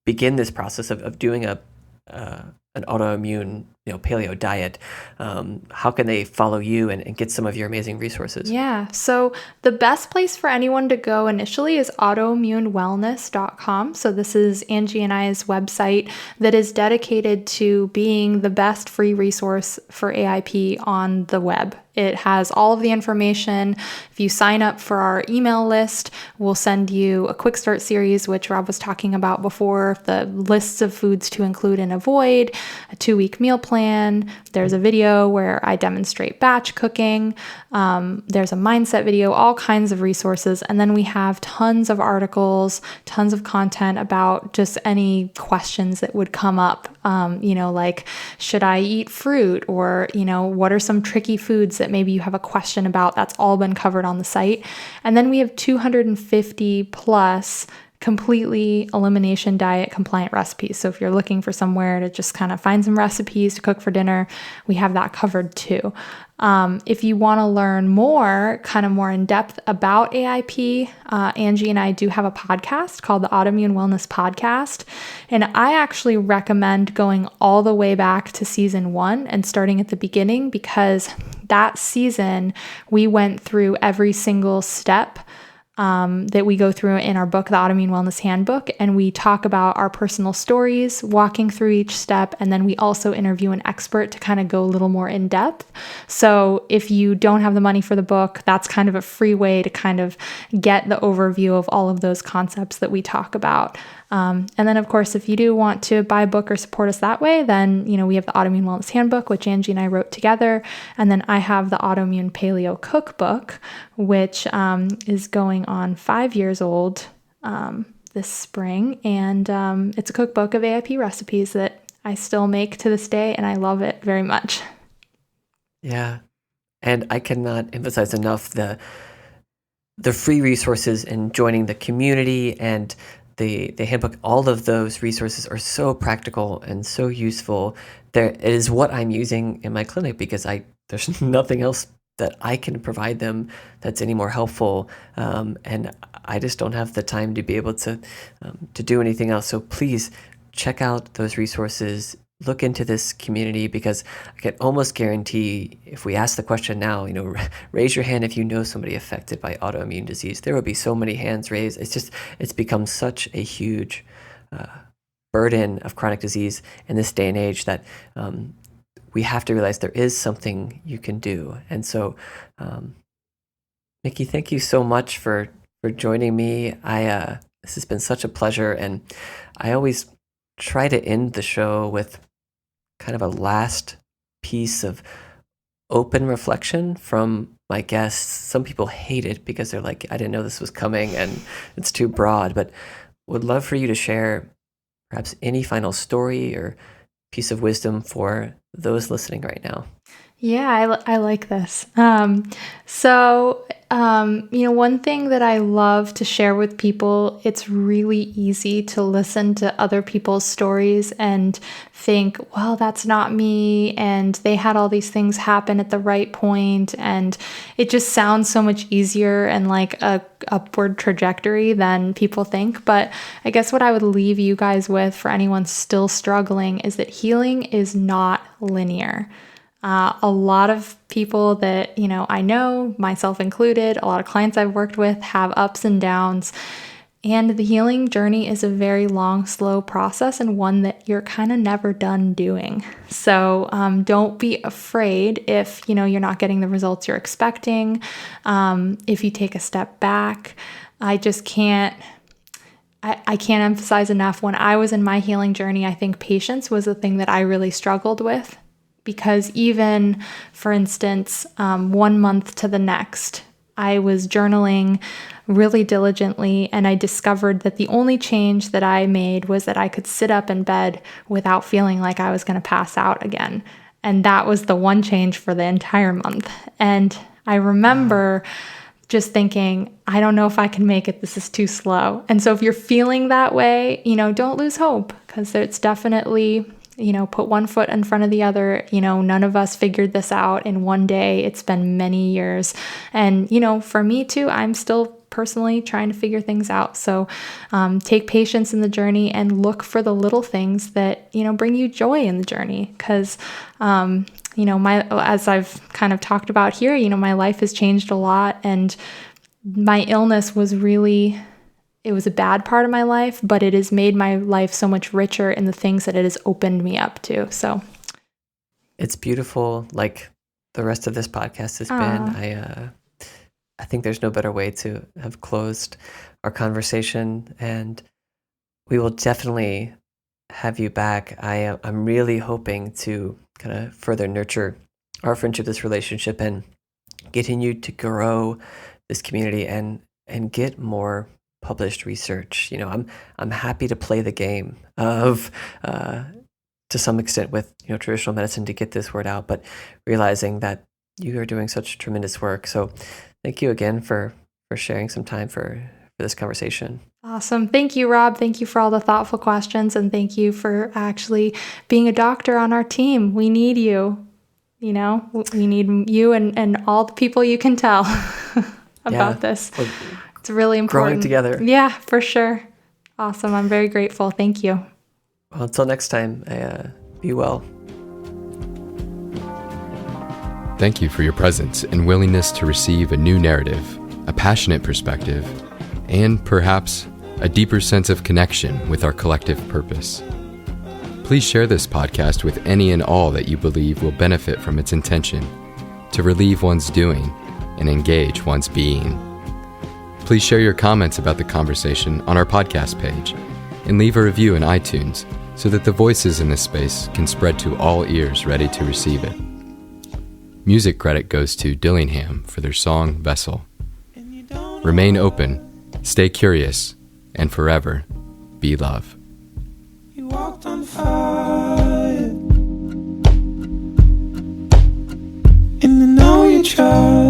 begin this process of doing an autoimmune paleo diet? How can they follow you and get some of your amazing resources? Yeah. So the best place for anyone to go initially is autoimmunewellness.com. So this is Angie and I's website that is dedicated to being the best free resource for AIP on the web. It has all of the information. If you sign up for our email list, we'll send you a quick start series, which Rob was talking about before, the lists of foods to include and avoid, a 2-week meal plan. There's a video where I demonstrate batch cooking. There's a mindset video, all kinds of resources. And then we have tons of articles, tons of content about just any questions that would come up. Like, should I eat fruit? Or, what are some tricky foods that maybe you have a question about? That's all been covered on the site. And then we have 250 plus completely elimination diet compliant recipes. So if you're looking for somewhere to just kind of find some recipes to cook for dinner, we have that covered too. If you want to learn more, kind of more in depth about AIP, Angie and I do have a podcast called the Autoimmune Wellness Podcast. And I actually recommend going all the way back to season 1 and starting at the beginning, because that season we went through every single step that we go through in our book, the Autoimmune Wellness Handbook, and we talk about our personal stories, walking through each step, and then we also interview an expert to kind of go a little more in depth. So if you don't have the money for the book, that's kind of a free way to kind of get the overview of all of those concepts that we talk about. And then, of course, if you do want to buy a book or support us that way, then, we have the Autoimmune Wellness Handbook, which Angie and I wrote together. And then I have the Autoimmune Paleo Cookbook, which is going on 5 years old this spring. And it's a cookbook of AIP recipes that I still make to this day, and I love it very much. Yeah. And I cannot emphasize enough the free resources and joining the community and the handbook. All of those resources are so practical and so useful. It is what I'm using in my clinic, because there's nothing else that I can provide them that's any more helpful, and I just don't have the time to be able to do anything else. So please check out those resources. Look into this community, because I can almost guarantee, if we ask the question now, raise your hand if you know somebody affected by autoimmune disease. There will be so many hands raised. It's become such a huge burden of chronic disease in this day and age that we have to realize there is something you can do. And so, Nikki, thank you so much for joining me. This has been such a pleasure, and I always try to end the show with kind of a last piece of open reflection from my guests. Some people hate it because they're like, I didn't know this was coming and it's too broad, but would love for you to share perhaps any final story or piece of wisdom for those listening right now? Yeah, I like this. One thing that I love to share with people, it's really easy to listen to other people's stories and think, well, that's not me, and they had all these things happen at the right point, and it just sounds so much easier and like a upward trajectory than people think. But I guess what I would leave you guys with, for anyone still struggling, is that healing is not linear. A lot of people that, I know, myself included, a lot of clients I've worked with have ups and downs. And the healing journey is a very long, slow process, and one that you're kind of never done doing. So don't be afraid if, you're not getting the results you're expecting. If you take a step back, I can't emphasize enough. When I was in my healing journey, I think patience was the thing that I really struggled with. Because even, for instance, 1 month to the next, I was journaling really diligently, and I discovered that the only change that I made was that I could sit up in bed without feeling like I was going to pass out again. And that was the one change for the entire month. And I remember just thinking, I don't know if I can make it. This is too slow. And so if you're feeling that way, don't lose hope, because it's definitely, put one foot in front of the other. None of us figured this out in one day. It's been many years. And, for me too, I'm still personally trying to figure things out. So take patience in the journey and look for the little things that, bring you joy in the journey. Because, as I've kind of talked about here, my life has changed a lot, and my illness was really, it was a bad part of my life, but it has made my life so much richer in the things that it has opened me up to. So it's beautiful. Like the rest of this podcast has been. I think there's no better way to have closed our conversation, and we will definitely have you back. I'm really hoping to kind of further nurture our friendship, this relationship, and continue to grow this community and get more published research. I'm happy to play the game of to some extent with traditional medicine to get this word out, but realizing that you are doing such tremendous work. So thank you again for sharing some time for this conversation. Awesome. Thank you, Rob. Thank you for all the thoughtful questions, and thank you for actually being a doctor on our team. We need you. We need you and all the people you can tell about this. It's really important. Growing together. Yeah, for sure. Awesome. I'm very grateful. Thank you. Well, until next time, be well. Thank you for your presence and willingness to receive a new narrative, a passionate perspective, and perhaps a deeper sense of connection with our collective purpose. Please share this podcast with any and all that you believe will benefit from its intention to relieve one's doing and engage one's being. Please share your comments about the conversation on our podcast page and leave a review in iTunes so that the voices in this space can spread to all ears ready to receive it. Music credit goes to Dillingham for their song Vessel. Remain open, stay curious, and forever be love. You walked on fire, and I know you tried.